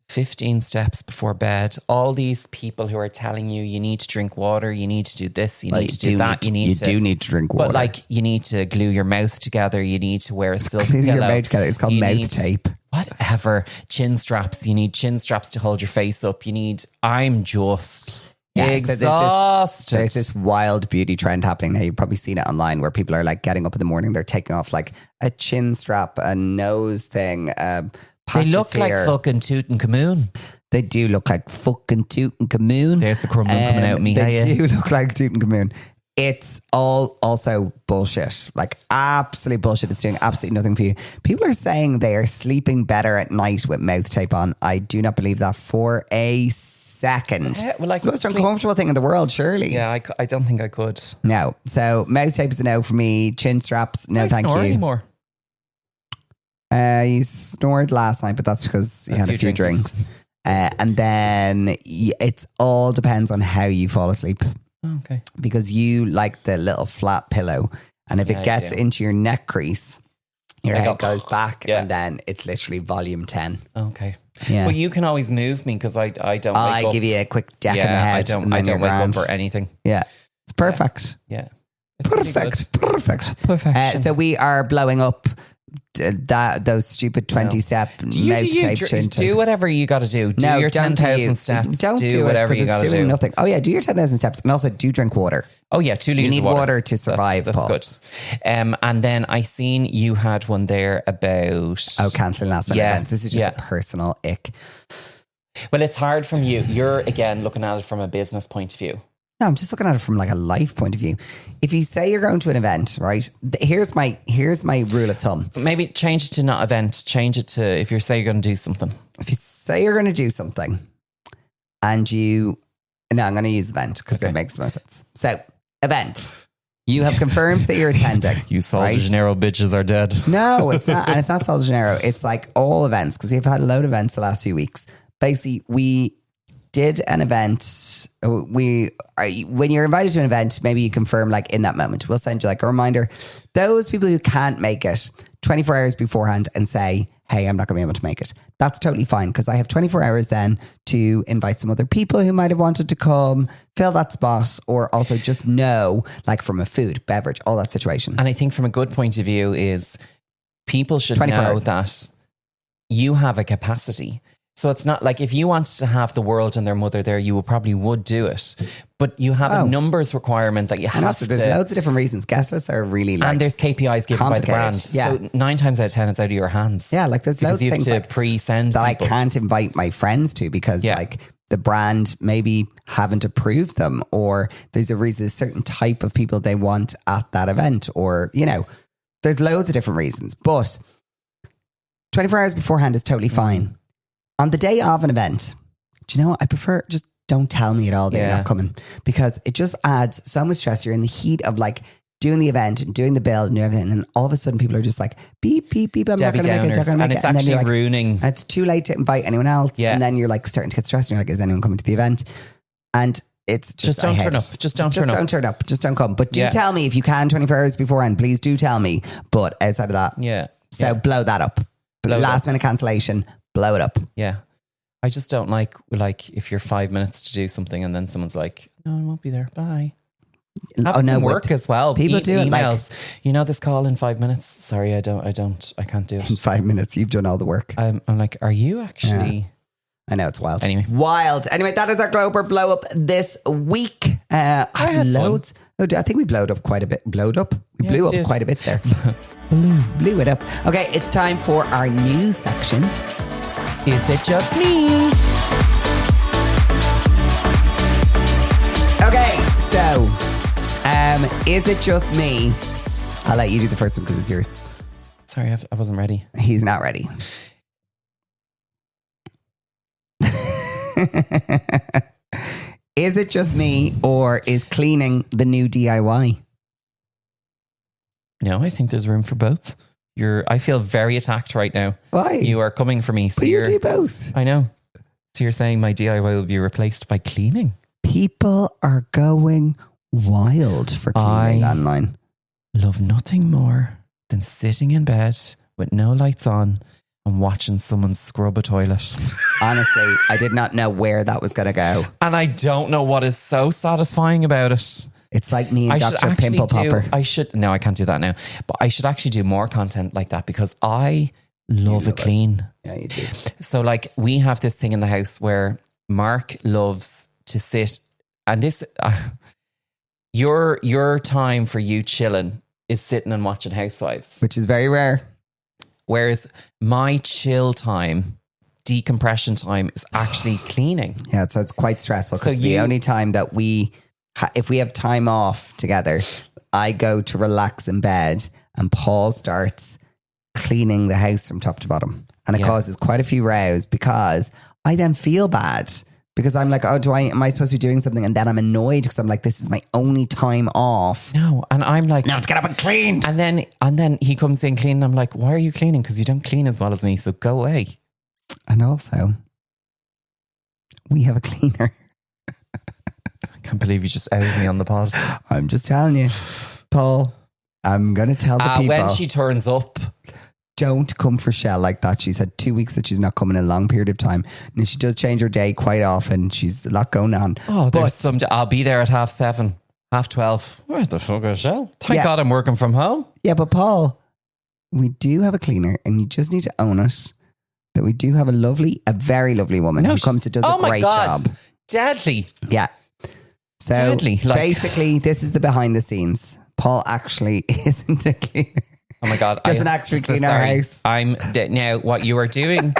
A: 15 steps before bed. All these people who are telling you need to drink water, you need to do this, you need to do that, you do need to drink water. But you need to glue your mouth together, you need to wear a silk pillow.
B: Glue your mouth together. It's called mouth tape.
A: Whatever. Chin straps. You need chin straps to hold your face up. I'm just exhausted.
B: So there's this wild beauty trend happening now. You've probably seen it online where people are getting up in the morning, they're taking off a chin strap, a nose thing,
A: they look like fucking Tutankhamun.
B: They do look like fucking Tutankhamun.
A: There's the crumble coming out of me.
B: They do look like Tutankhamun. It's all also bullshit. Absolute bullshit. It's doing absolutely nothing for you. People are saying they are sleeping better at night with mouth tape on. I do not believe that for a second. It's the most uncomfortable thing in the world, surely.
A: Yeah, I don't think I could.
B: No. So mouth tape is a no for me. Chin straps, no thank you.
A: Anymore.
B: You snored last night, but that's because you had a few drinks. And then it all depends on how you fall asleep.
A: Okay.
B: Because you like the little flat pillow, and if it gets into your neck crease, your head goes back, and then it's literally volume 10.
A: Okay.
B: Yeah.
A: Well, you can always move me because I don't.
B: I give you a quick deck in the head.
A: I don't wake up or anything.
B: Yeah, it's perfect.
A: Yeah.
B: Perfect. So we are blowing up those stupid 20-step mouth tape.
A: Do whatever you got to do. Do your 10,000 steps.
B: Don't do
A: whatever you got to do.
B: Nothing. Oh yeah, do your 10,000 steps, and also do drink water.
A: Oh yeah, 2 liters.
B: You need
A: of
B: water to survive.
A: That's good. And then I seen you had one there about
B: cancelling last minute events. This is just a personal ick.
A: Well, it's hard from you. You're again looking at it from a business point of view.
B: No, I'm just looking at it from a life point of view. If you say you're going to an event, right? Here's my rule of thumb.
A: Maybe change it to not event. Change it to if you say you're going to do something.
B: If you say you're going to do something, and I'm going to use event because it makes the most sense. So event, you have confirmed that you're attending.
A: You Sol de Janeiro bitches are dead.
B: No, it's not, and it's not Sol de Janeiro. It's all events because we've had a load of events the last few weeks. Basically, we did an event. When you're invited to an event, maybe you confirm in that moment. We'll send you a reminder. Those people who can't make it 24 hours beforehand and say, hey, I'm not going to be able to make it. That's totally fine because I have 24 hours then to invite some other people who might have wanted to come, fill that spot, or also just know from a food, beverage, all that situation.
A: And I think from a good point of view is people should know that you have a capacity. So it's not if you wanted to have the world and their mother there, you probably would do it. But you have a numbers requirement that you have to.
B: There's loads of different reasons. Guest lists are really
A: and there's KPIs given by the brand.
B: Yeah.
A: So 9 times out of 10, it's out of your hands.
B: Yeah, there's loads of things
A: you have to pre-send
B: that
A: people.
B: I can't invite my friends to because the brand maybe haven't approved them, or there's a certain type of people they want at that event, or, you know, there's loads of different reasons. But 24 hours beforehand is totally fine. On the day of an event, do you know what? I prefer just don't tell me at all that you're not coming, because it just adds so much stress. You're in the heat of like doing the event and doing the build and everything, and all of a sudden people are just like beep beep beep, I'm
A: Debbie
B: not going to make it,
A: and it's actually like, ruining.
B: It's too late to invite anyone else, and then you're like starting to get stressed and you're like, is anyone coming to the event? And it's just
A: don't turn up. Just don't turn up.
B: Just don't come. But do tell me if you can 24 hours beforehand. Please do tell me. But outside of that, so blow that up. Last minute cancellation, blow it up.
A: Yeah. I just don't like if you're 5 minutes to do something and then someone's like, no, I won't be there. Bye. Work as well.
B: People do it
A: emails. Like, this call in 5 minutes. Sorry, I can't do it.
B: In 5 minutes, you've done all the work.
A: I'm like, are you actually?
B: Yeah. I know, it's wild.
A: Anyway,
B: that is our Glober blow up this week. I had loads. Oh, I think we blew up quite a bit. We blew up quite a bit there. blew it up. Okay, it's time for our news section.
A: Is it just me?
B: Okay, so is it just me? I'll let you do the first one because it's yours.
A: Sorry, I wasn't ready.
B: He's not ready. Is it just me, or is cleaning the new DIY?
A: No, I think there's room for both. I feel very attacked right now.
B: Why?
A: You are coming for me. So
B: you do both.
A: I know. So you're saying my DIY will be replaced by cleaning?
B: People are going wild for cleaning online.
A: Love nothing more than sitting in bed with no lights on and watching someone scrub a toilet.
B: Honestly, I did not know where that was going to go.
A: And I don't know what is so satisfying about it.
B: It's like me and Dr. Pimple Popper.
A: No, I can't do that now. But I should actually do more content like that, because I love a clean.
B: Yeah, you do.
A: So like, we have this thing in the house where Mark loves to sit, and this, your time for you chilling is sitting and watching Housewives.
B: Which is very rare.
A: Whereas my chill time, decompression time, is actually cleaning.
B: Yeah, so it's quite stressful, because the only time that if we have time off together, I go to relax in bed and Paul starts cleaning the house from top to bottom. And it causes quite a few rows, because I then feel bad, because I'm like, am I supposed to be doing something? And then I'm annoyed because I'm like, this is my only time off.
A: No. And I'm like,
B: now to get up and clean.
A: And then he comes in cleaning. I'm like, why are you cleaning? Because you don't clean as well as me. So go away.
B: And also, we have a cleaner.
A: I can't believe you just outed me on the pod.
B: I'm just telling you, Paul, I'm going to tell the people.
A: When she turns up,
B: don't come for Shell like that. She's had 2 weeks that she's not coming in a long period of time. And she does change her day quite often. She's a lot going on.
A: Oh, I'll be there at 7:30, 12:30. Where the fuck is Shell? Thank God I'm working from home.
B: Yeah, but Paul, we do have a cleaner, and you just need to own it. That we do have a very lovely woman who comes and does a great job.
A: Deadly.
B: Yeah. So
A: deadly.
B: Basically, this is the behind the scenes. Paul actually isn't a cleaner.
A: Oh my God.
B: Doesn't actually clean our house.
A: Now what you are doing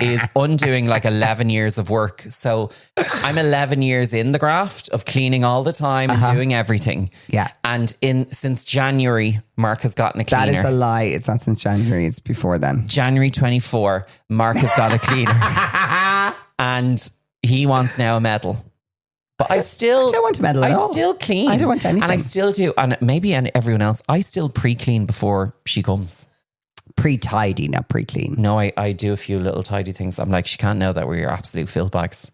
A: is undoing like 11 years of work. So I'm 11 years in the graft of cleaning all the time and doing everything.
B: Yeah.
A: And since January, Mark has gotten a cleaner.
B: That is a lie. It's not since January. It's before then.
A: January 24, Mark has got a cleaner. And he wants now a medal. But I don't
B: want to medal at all.
A: I still clean.
B: I don't want anything.
A: And I still do. And maybe everyone else, I still pre-clean before she comes.
B: Pre-tidy, not pre-clean.
A: No, I do a few little tidy things. I'm like, she can't know that we're your absolute filth bags.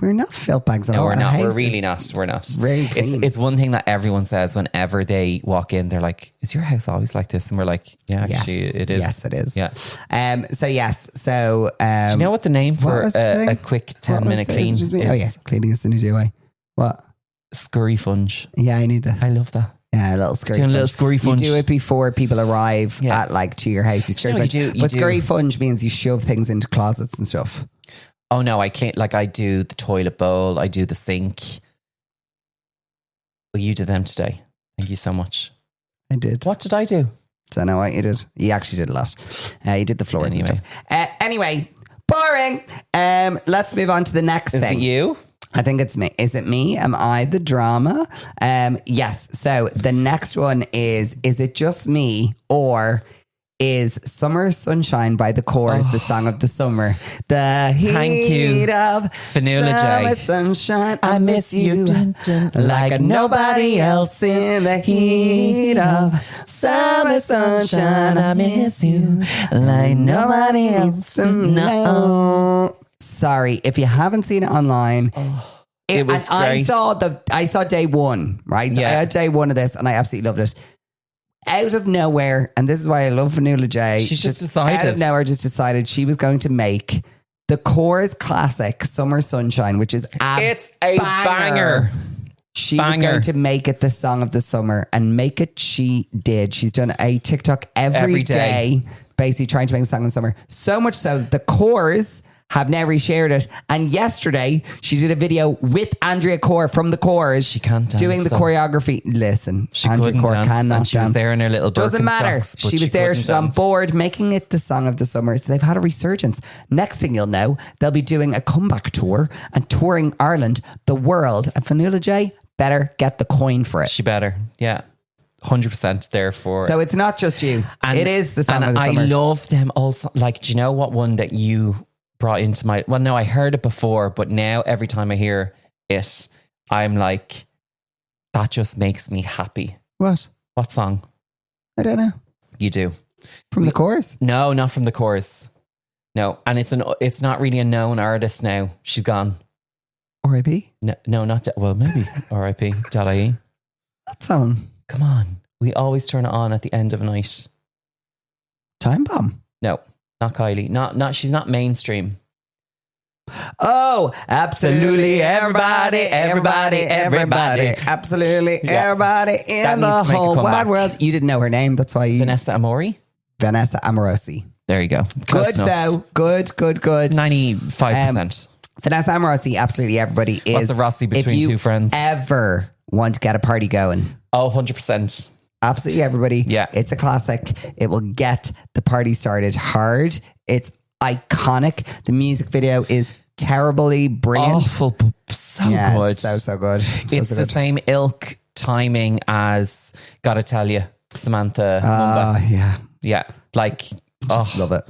B: We're not filth bags at all.
A: No, we're not. We're really not. We're not.
B: Very clean.
A: It's one thing that everyone says whenever they walk in. They're like, is your house always like this? And we're like, yeah, actually it is.
B: Yes, it is.
A: Yeah.
B: So yes. So
A: do you know what the name for a quick 10-minute clean is?
B: Oh yeah, cleaning is the new DIY. What?
A: Scurry funge.
B: Yeah, I need this.
A: I love that.
B: Yeah, a little scurry
A: funge. A little scurry funge.
B: You do it before people arrive to your house. You scurry funge. But scurry funge means you shove things into closets and stuff.
A: Oh no, I clean, like I do the toilet bowl, I do the sink. Well, you did them today. Thank you so much.
B: I did.
A: What did I do?
B: Don't know what you did. You actually did a lot. You did the floors and stuff. Anyway, bar Boring. Let's move on to the next thing.
A: Is it you?
B: I think it's me. Is it me? Am I the drama? Yes. So the next one is it just me, or is Summer Sunshine by The Corrs the song of the summer? The heat of
A: Fionnuala
B: summer
A: J.
B: sunshine. I miss you like nobody else in the heat of summer sunshine. I miss you like nobody else. No. Sorry, if you haven't seen it online.
A: It was great.
B: I saw day one, right? So I had day one of this and I absolutely loved it. Out of nowhere, and this is why I love Fionnuala J.
A: She's just decided.
B: Out of nowhere, just decided she was going to make the Corrs classic Summer Sunshine, which is
A: it's a banger.
B: She was going to make it the song of the summer, and make it she did. She's done a TikTok every day, basically trying to make the song of the summer. So much so, the Corrs have now reshared it. And yesterday, she did a video with Andrea Corr from the Corrs.
A: She can't dance,
B: doing the choreography. Listen,
A: she
B: Andrea Corr
A: dance,
B: cannot dance.
A: She was there in her little
B: Doesn't matter.
A: Birkenstocks,
B: She was there. She's on board, making it the song of the summer. So they've had a resurgence. Next thing you'll know, they'll be doing a comeback tour and touring Ireland, the world. And Fionnuala J better get the coin for it.
A: She better. Yeah. 100% there for.
B: So it's not just you. And it is the song of the summer.
A: I love them also. Like, do you know what one that you brought into my... Well, no, I heard it before, but now every time I hear it, I'm like, that just makes me happy.
B: What
A: song?
B: I don't know.
A: You do.
B: From the Corrs?
A: No, not from the Corrs. No, and it's not really a known artist now. She's gone.
B: R.I.P.?
A: No, not... well, maybe R.I.P. .ie.
B: That song.
A: Come on. We always turn it on at the end of a night.
B: Time Bomb?
A: No. Not Kylie. Not. She's not mainstream.
B: Oh, absolutely everybody. Absolutely everybody in the whole wide world. You didn't know her name. That's why you...
A: Vanessa Amorosi. There you go.
B: Good though. Good.
A: 95%.
B: Vanessa Amorosi, absolutely everybody is...
A: What's the Rossi between two friends?
B: Ever want to get a party going?
A: Oh, 100%.
B: Absolutely everybody.
A: Yeah.
B: It's a classic. It will get the party started hard. It's iconic. The music video is terribly brilliant.
A: Awful, but so good.
B: So good.
A: It's the same ilk timing as Gotta Tell You, Samantha Mumba.
B: Yeah.
A: Yeah. Like,
B: Just love it.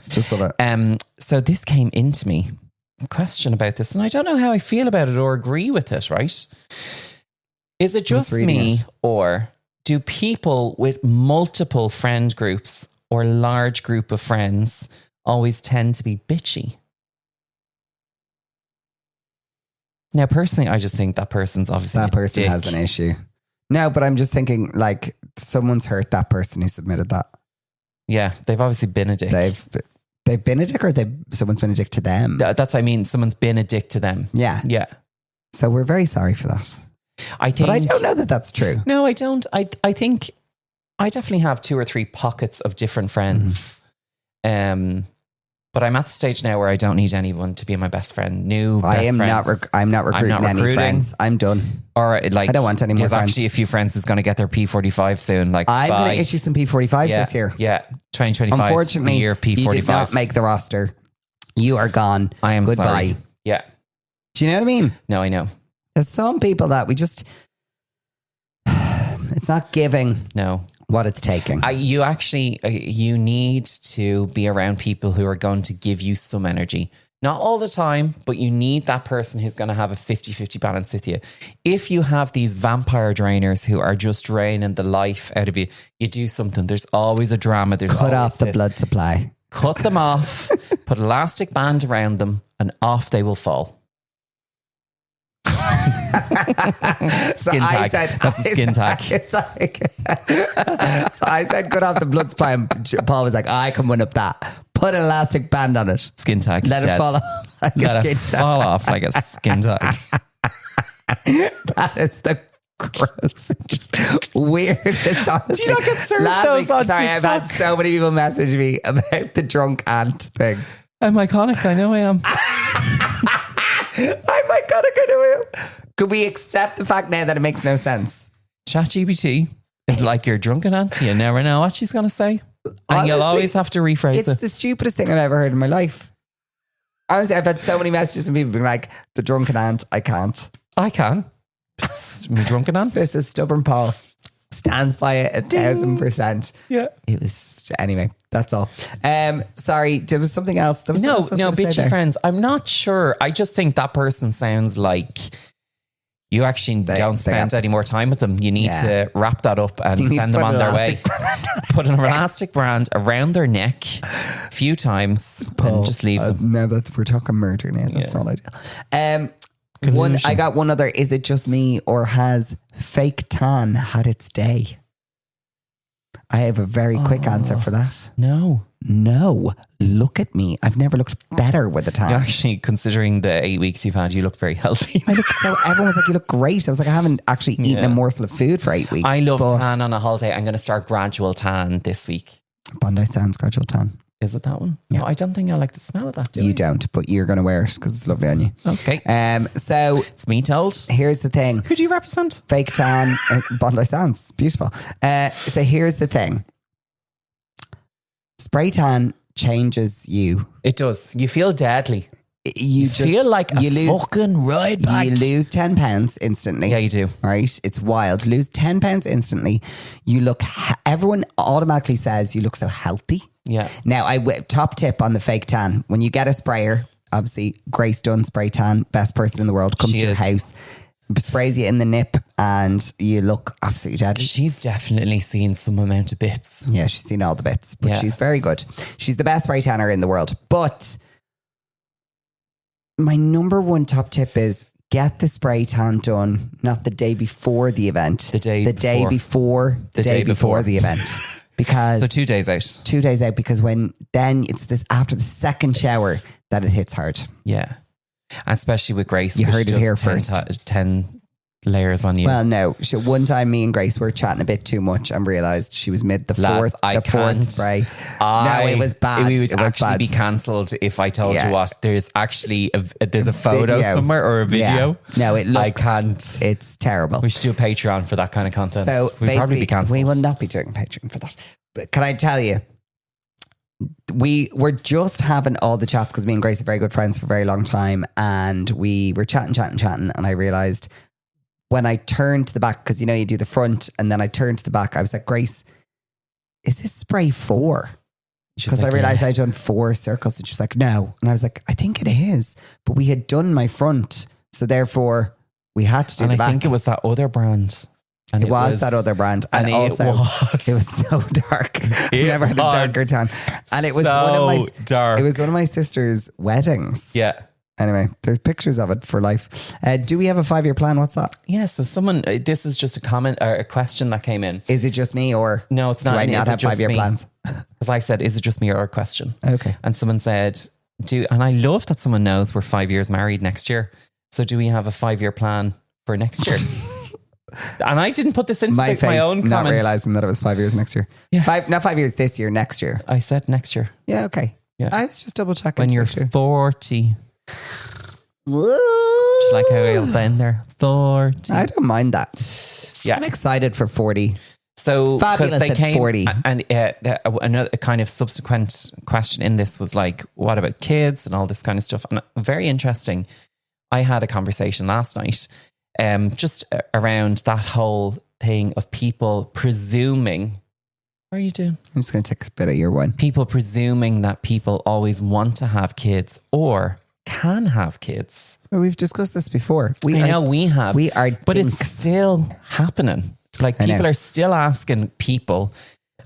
A: So this came into me, a question about this, and I don't know how I feel about it or agree with it, right? Is it just me, or do people with multiple friend groups or large group of friends always tend to be bitchy? Now, personally, I just think that person's obviously
B: that person has an issue. No, but I'm just thinking like someone's hurt that person who submitted that.
A: Yeah, they've obviously been a dick.
B: They've been a dick, or someone's been a dick to them.
A: That's, I mean, someone's been a dick to them.
B: Yeah. So we're very sorry for that. But I don't know that that's true.
A: No, I don't. I think I definitely have 2 or 3 pockets of different friends. But I'm at the stage now where I don't need anyone to be my best friend. I'm not recruiting any friends. I'm done. Or like,
B: I don't want any more friends.
A: There's actually a few friends who's going to get their P45 soon. Like,
B: I'm going to issue some P45s this year.
A: Yeah, 2025.
B: Unfortunately,
A: the year of P45.
B: You did not make the roster. You are gone.
A: I am
B: Goodbye.
A: Sorry. Yeah.
B: Do you know what I mean?
A: No, I know.
B: There's some people that we just... It's not giving.
A: No.
B: What it's taking.
A: You need to be around people who are going to give you some energy. Not all the time, but you need that person who's going to have a 50-50 balance with you. If you have these vampire drainers who are just draining the life out of you, you do something. There's always a drama.
B: Cut off the blood supply.
A: Cut them off, put elastic band around them, and off they will fall. Skin tag. That's a skin tag.
B: It's like, so I said cut off the blood supply, and Paul was like, I can win up that. Put an elastic band on it.
A: Skin tag.
B: Let it fall off like a skin tag.
A: Fall off like a skin tag.
B: That is the grossest, weirdest. Honestly.
A: Do you not get served those on
B: Sorry,
A: TikTok?
B: I've had so many people message me about the drunk ant thing.
A: I'm iconic. I know I am.
B: I'm iconic. I know I am. Could we accept the fact now that it makes no sense?
A: ChatGPT is like your drunken auntie. You never know what she's going to say. And
B: Honestly,
A: you'll always have to rephrase it.
B: It's the stupidest thing I've ever heard in my life. Honestly, I've had so many messages from people being like, the drunken aunt, I can't.
A: I can. Me drunken aunt.
B: This is stubborn Paul. Stands by it 1,000%.
A: Yeah.
B: It was, anyway, that's all. Sorry, there was something else. There was
A: No,
B: something else I was gonna say
A: bitchy
B: there.
A: friends. I'm not sure. I just think that person sounds like you actually don't spend any more time with them. You need to wrap that up and send them on their way. Put an elastic band around their neck a few times and just leave them.
B: No, we're talking murder now. That's not ideal. I got one other. Is it just me or has fake tan had its day? I have a very quick answer for that.
A: No.
B: Look at me. I've never looked better with a tan.
A: You're actually, considering the 8 weeks you've had, you look very healthy.
B: I look everyone was like, you look great. I was like, I haven't actually eaten a morsel of food for 8 weeks.
A: I love tan on a holiday. I'm going to start gradual tan this week.
B: Bondi Sands gradual tan.
A: Is it that one?
B: Yeah.
A: No, I don't think I like the smell of that. Do
B: you
A: I?
B: don't, but you're going to wear it because it's lovely on you.
A: Okay.
B: So
A: it's me told.
B: Here's the thing.
A: Who do you represent?
B: Fake tan. Bondi Sands. Beautiful. So here's the thing. Spray tan changes you.
A: It does. You feel deadly.
B: You just
A: feel like a fucking ride back.
B: You lose 10 pounds instantly.
A: Yeah, you do.
B: Right? It's wild. Lose 10 pounds instantly. You look, everyone automatically says you look so healthy.
A: Yeah.
B: Now, top tip on the fake tan. When you get a sprayer, obviously Grace Dunn Spray Tan, best person in the world, comes to your house, sprays you in the nip and you look absolutely deadly.
A: She's definitely seen some amount of bits.
B: Yeah, she's seen all the bits, but she's very good. She's the best spray tanner in the world. But my number one top tip is get the spray tan done, not the day before the event. The day before the event. Because
A: so 2 days out.
B: 2 days out, because then it's this after the second shower that it hits hard.
A: Yeah. And especially with Grace.
B: You heard it here first.
A: 10 layers on you.
B: Well, no. One time me and Grace were chatting a bit too much and realised she was mid the fourth spray. No, it was bad.
A: We would actually be cancelled if I told you what. There's actually there's a photo somewhere or a video.
B: Yeah. No, it looks...
A: I can't.
B: It's terrible.
A: We should do a Patreon for that kind of content.
B: So
A: we'd probably be cancelled.
B: We will not be doing a Patreon for that. But can I tell you, we were just having all the chats because me and Grace are very good friends for a very long time, and we were chatting, and I realised when I turned to the back, because you do the front, and then I turned to the back, I was like, Grace, is this spray 4? Because I realised I'd done 4 circles, and she was like, no. And I was like, I think it is. But we had done my front, so therefore we had to do the back.
A: I think it was that other brand. And
B: it was that other brand. And also, it was so dark. I've never had a darker tan. And it was
A: dark.
B: It was one of my sister's weddings.
A: Yeah.
B: Anyway, there's pictures of it for life. Do we have a 5-year plan? What's that?
A: Yeah, so this is just a comment or a question that came in.
B: Is it just me or?
A: No, it's not.
B: Do I not have 5-year plans?
A: As I said, is it just me or a question?
B: Okay.
A: And someone said, and I love that someone knows we're 5 years married next year. So do we have a 5-year plan for next year? And I didn't put this into my own comments.
B: Not realising that it was 5 years next year.
A: Yeah.
B: Not 5 years this year, next year.
A: I said next year.
B: Yeah, okay.
A: Yeah.
B: I was just double checking.
A: When you're 40.
B: Woo!
A: Like how I'll bend there. 40.
B: I don't mind that.
A: Yeah.
B: I'm excited for 40.
A: So
B: Fabulous they came, 40.
A: And another kind of subsequent question in this was like, what about kids and all this kind of stuff? And very interesting. I had a conversation last night just around that whole thing of people presuming. What are you doing?
B: I'm just going to take a bit of your wine.
A: People presuming that people always want to have kids or can have kids.
B: Well, we've discussed this before.
A: We have.
B: We are
A: but
B: dinks.
A: It's still happening. Like people are still asking people,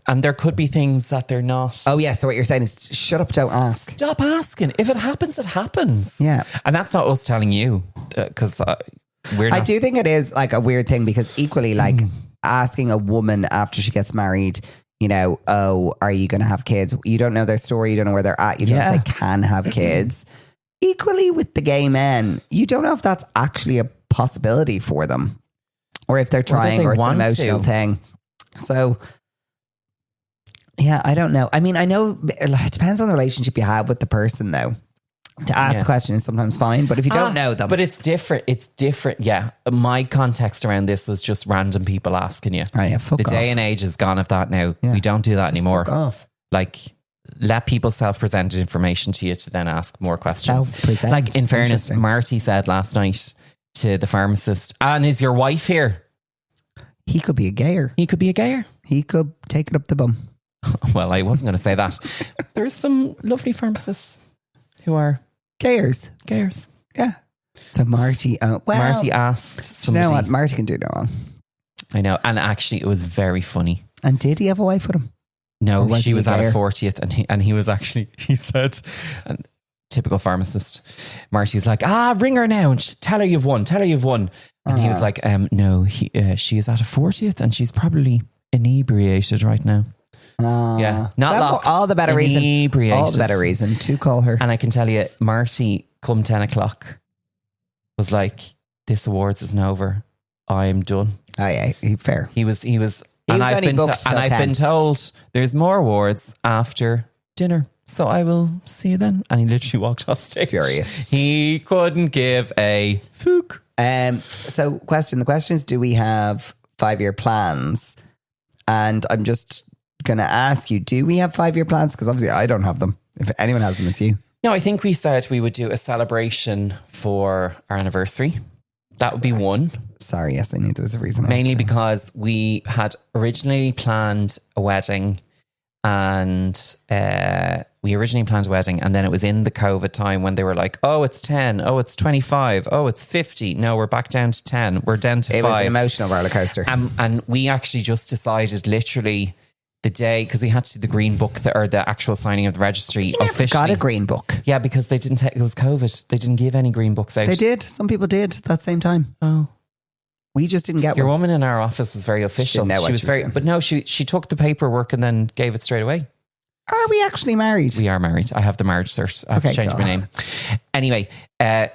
A: and there could be things that they're not.
B: Oh yeah, so what you're saying is shut up, don't ask.
A: Stop asking. If it happens, it happens.
B: Yeah.
A: And that's not us telling you, because we're not.
B: I do think it is like a weird thing, because equally like asking a woman after she gets married, oh, are you going to have kids? You don't know their story. You don't know where they're at. You don't know if they can have kids. Equally with the gay men, you don't know if that's actually a possibility for them, or if they're trying, or it's an emotional thing. So, yeah, I don't know. I mean, I know it depends on the relationship you have with the person, though. To ask the question is sometimes fine, but if you don't know them.
A: But it's different. It's different. Yeah. My context around this was just random people asking you.
B: Oh, yeah, fuck
A: the
B: off.
A: day and age is gone of that now.
B: Yeah.
A: We don't do that anymore.
B: Fuck off.
A: Like, let people self-present information to you to then ask more questions.
B: Self-present.
A: Like, in fairness, Marty said last night to the pharmacist, "And is your wife here?"
B: He could be a gayer.
A: He could be a gayer.
B: He could take it up the bum.
A: Well, I wasn't going to say that. There's some lovely pharmacists who are
B: gayers. Yeah. So Marty,
A: Marty asked somebody.
B: You know what? Marty can do no wrong.
A: I know. And actually, it was very funny.
B: And did he have a wife with him?
A: No, she was at a 40th, and he was actually, he said, typical pharmacist, Marty was like, ring her now and tell her you've won. And he was like, no, she is at a 40th and she's probably inebriated right now. Yeah, not locked.
B: All the better
A: inebriated.
B: All the better reason to call her.
A: And I can tell you, Marty, come 10 o'clock, was like, this awards isn't over. I am done.
B: Oh yeah, fair.
A: He was, and I've been told there's more awards after dinner. So I will see you then. And he literally walked off stage.
B: Furious.
A: He couldn't give a fuck.
B: So the question is, do we have 5-year plans? And I'm just going to ask you, do we have 5-year plans? Because obviously I don't have them. If anyone has them, it's you.
A: No, I think we said we would do a celebration for our anniversary. That would be one.
B: Sorry, yes, I knew there was a reason.
A: Mainly because we had originally planned a wedding and then it was in the COVID time when they were like, oh, it's 10, oh, it's 25, oh, it's 50. No, we're back down to 10. We're down to 5.
B: It was an emotional roller coaster.
A: And we actually just decided literally the day, because we had to do the green book or the actual signing of the registry officially.
B: Got a green book.
A: Yeah, because they didn't it was COVID. They didn't give any green books out.
B: They did. Some people did that same time.
A: Oh.
B: We just didn't get
A: Your
B: one.
A: woman in our office was very official. She was very, but no, she took the paperwork and then gave it straight away.
B: Are we actually married?
A: We are married. I have the marriage cert. I have to change my name. Anyway,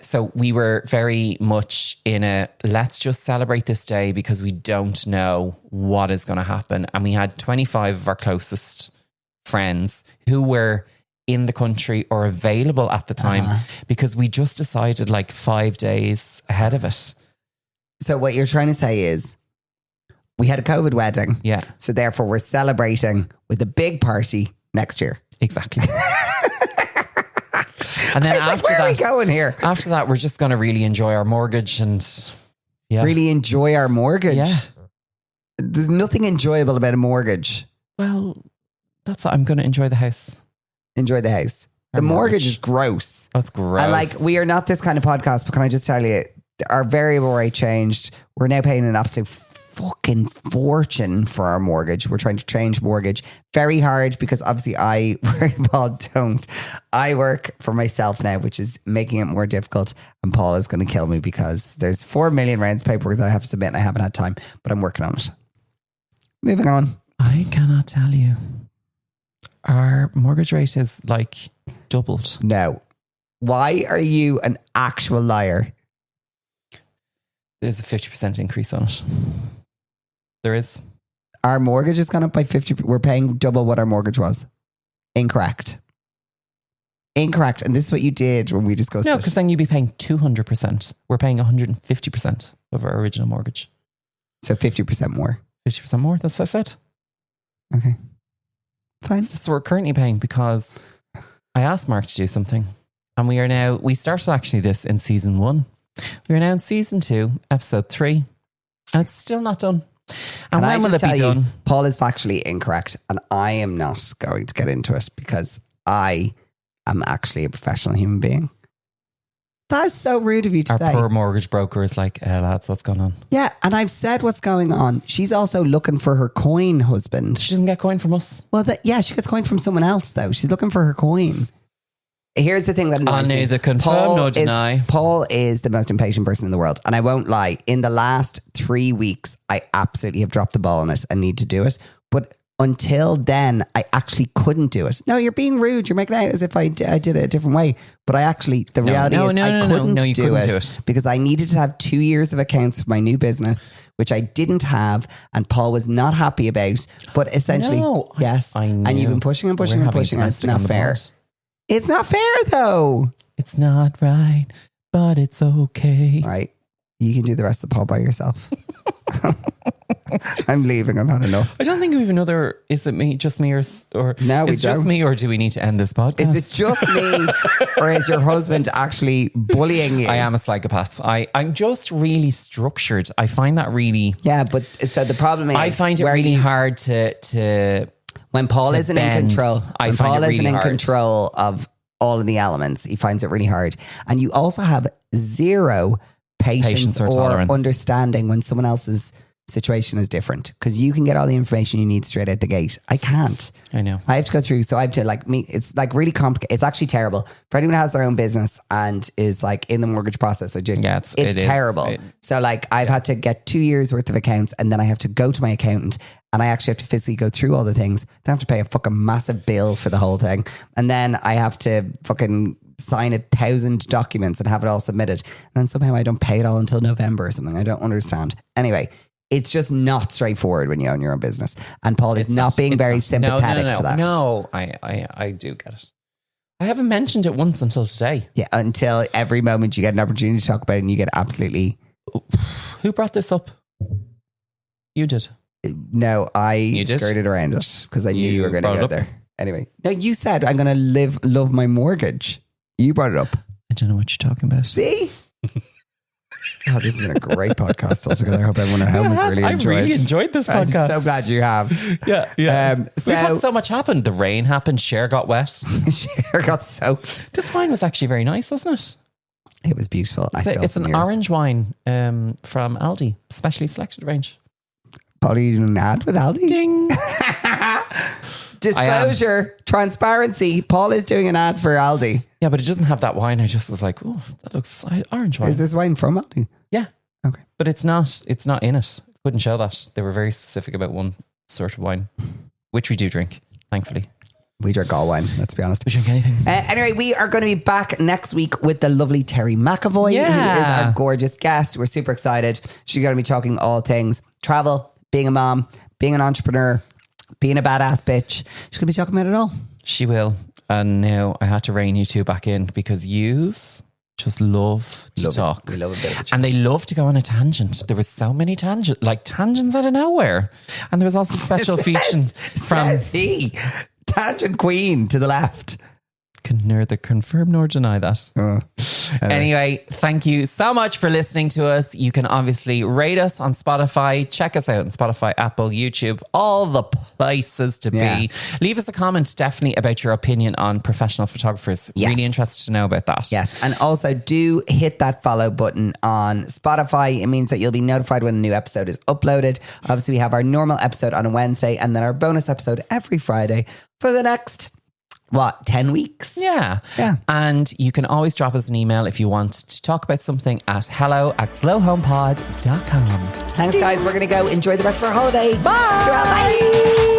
A: so we were very much in a, let's just celebrate this day because we don't know what is going to happen. And we had 25 of our closest friends who were in the country or available at the time because we just decided like 5 days ahead of it.
B: So what you're trying to say is we had a COVID wedding.
A: Yeah.
B: So therefore we're celebrating with a big party next year.
A: Exactly. And then after
B: where
A: that,
B: are we going here?
A: After that, we're just going to really enjoy our mortgage and
B: really enjoy our mortgage.
A: Yeah.
B: There's nothing enjoyable about a mortgage.
A: Well, that's I'm going to enjoy the house.
B: Enjoy the house. The mortgage is gross.
A: That's gross.
B: And like, we are not this kind of podcast, but can I just tell you, our variable rate changed. We're now paying an absolute fucking fortune for our mortgage. We're trying to change mortgage very hard because obviously I work for myself now, which is making it more difficult. And Paul is going to kill me because there's 4 million rounds of paperwork that I have to submit and I haven't had time, but I'm working on it. Moving on.
A: I cannot tell you. Our mortgage rate is like doubled.
B: No. Why are you an actual liar?
A: There's a 50% increase on it. There is.
B: Our mortgage has gone up by 50%. We're paying double what our mortgage was. Incorrect. And this is what you did when we discussed it.
A: No, because then you'd be paying 200%. We're paying 150% of our original mortgage.
B: So 50% more.
A: 50% more, that's what I said.
B: Okay. Fine.
A: So we're currently paying because I asked Mark to do something. And we started actually this in season 1. We are now in season 2, episode 3. And it's still not done. And when will it be done?
B: Paul is factually incorrect. And I am not going to get into it because I am actually a professional human being. That's so rude of you to say.
A: Our poor mortgage broker is like, lads, what's going on?
B: Yeah, and I've said what's going on. She's also looking for her coin husband.
A: She doesn't get coin from us.
B: Well, she gets coin from someone else, though. She's looking for her coin. Here's the thing that annoys me.
A: Neither confirm nor deny.
B: Paul is the most impatient person in the world. And I won't lie. In the last 3 weeks, I absolutely have dropped the ball on it and need to do it. But until then, I actually couldn't do it. No, you're being rude. You're making it out as if I did it a different way. But the reality is I couldn't do it because I needed to have 2 years of accounts for my new business, which I didn't have. And Paul was not happy about. But essentially, yes.
A: I know.
B: And you've been pushing and pushing and pushing. And it's not fair. It's not fair, though.
A: It's not right, but it's okay.
B: Right. You can do the rest of the pod by yourself. I'm leaving. I've had enough.
A: I don't think we have another. Is it me? Just me, or
B: no?
A: It's just me, or do we need to end this podcast?
B: Is it just me, or is your husband actually bullying you?
A: I am a psychopath. I'm just really structured. I find that really.
B: Yeah, but so the problem is,
A: I find it really hard to.
B: When Paul isn't in control,
A: when Paul isn't in
B: control of all of the elements, he finds it really hard. And you also have zero patience or tolerance, understanding when someone else's situation is different, because you can get all the information you need straight out the gate. I can't.
A: I know.
B: I have to go through. So I have to it's like really complicated. It's actually terrible for anyone who has their own business and is like in the mortgage process. It's terrible. So like I've had to get 2 years worth of accounts, and then I have to go to my accountant, and I actually have to physically go through all the things. Then I have to pay a fucking massive bill for the whole thing. And then I have to fucking sign 1,000 documents and have it all submitted. And then somehow I don't pay it all until November or something. I don't understand. Anyway, it's just not straightforward when you own your own business. And Paul is not being very sympathetic to that.
A: No, I do get it. I haven't mentioned it once until today.
B: Yeah, until every moment you get an opportunity to talk about it and you get absolutely...
A: Who brought this up? You did.
B: No, I skirted around it because I knew you were going to go there. Anyway, no, you said I'm going to love my mortgage. You brought it up.
A: I don't know what you're talking about.
B: See? Oh, this has been a great podcast altogether. I hope everyone at home has really enjoyed.
A: I really enjoyed this podcast.
B: I'm so glad you have.
A: Yeah. We've had so much happen. The rain happened. Cher got wet.
B: Cher got soaked.
A: This wine was actually very nice, wasn't it?
B: It was beautiful.
A: It's an orange wine from Aldi, specially selected range.
B: Probably doing an ad with Aldi.
A: Ding.
B: Disclosure, transparency. Paul is doing an ad for Aldi.
A: Yeah, but it doesn't have that wine. I just was like, oh, that looks orange wine.
B: Is this wine from Aldi?
A: Yeah.
B: Okay.
A: But it's not in it. Couldn't show that. They were very specific about one sort of wine, which we do drink, thankfully.
B: We drink all wine, let's be honest.
A: We drink anything.
B: Anyway, we are going to be back next week with the lovely Terry McAvoy, who is our gorgeous guest. We're super excited. She's going to be talking all things travel, being a mom, being an entrepreneur, being a badass bitch. She's going to be talking about it all.
A: She will. And now I had to rein you two back in because yous just love to talk.
B: We love a bit of a chat.
A: And they love to go on a tangent. There was so many tangents out of nowhere. And there was also special features from...
B: he. Tangent queen to the left.
A: Can neither confirm nor deny that. Anyway, thank you so much for listening to us. You can obviously rate us on Spotify. Check us out on Spotify, Apple, YouTube, all the places to be. Leave us a comment definitely about your opinion on professional photographers. Yes. Really interested to know about that.
B: Yes. And also do hit that follow button on Spotify. It means that you'll be notified when a new episode is uploaded. Obviously, we have our normal episode on a Wednesday and then our bonus episode every Friday for the next... 10 weeks?
A: Yeah. And you can always drop us an email if you want to talk about something at hello@glowhomepod.com.
B: Thanks, guys. We're going to go enjoy the rest of our holiday.
A: Bye.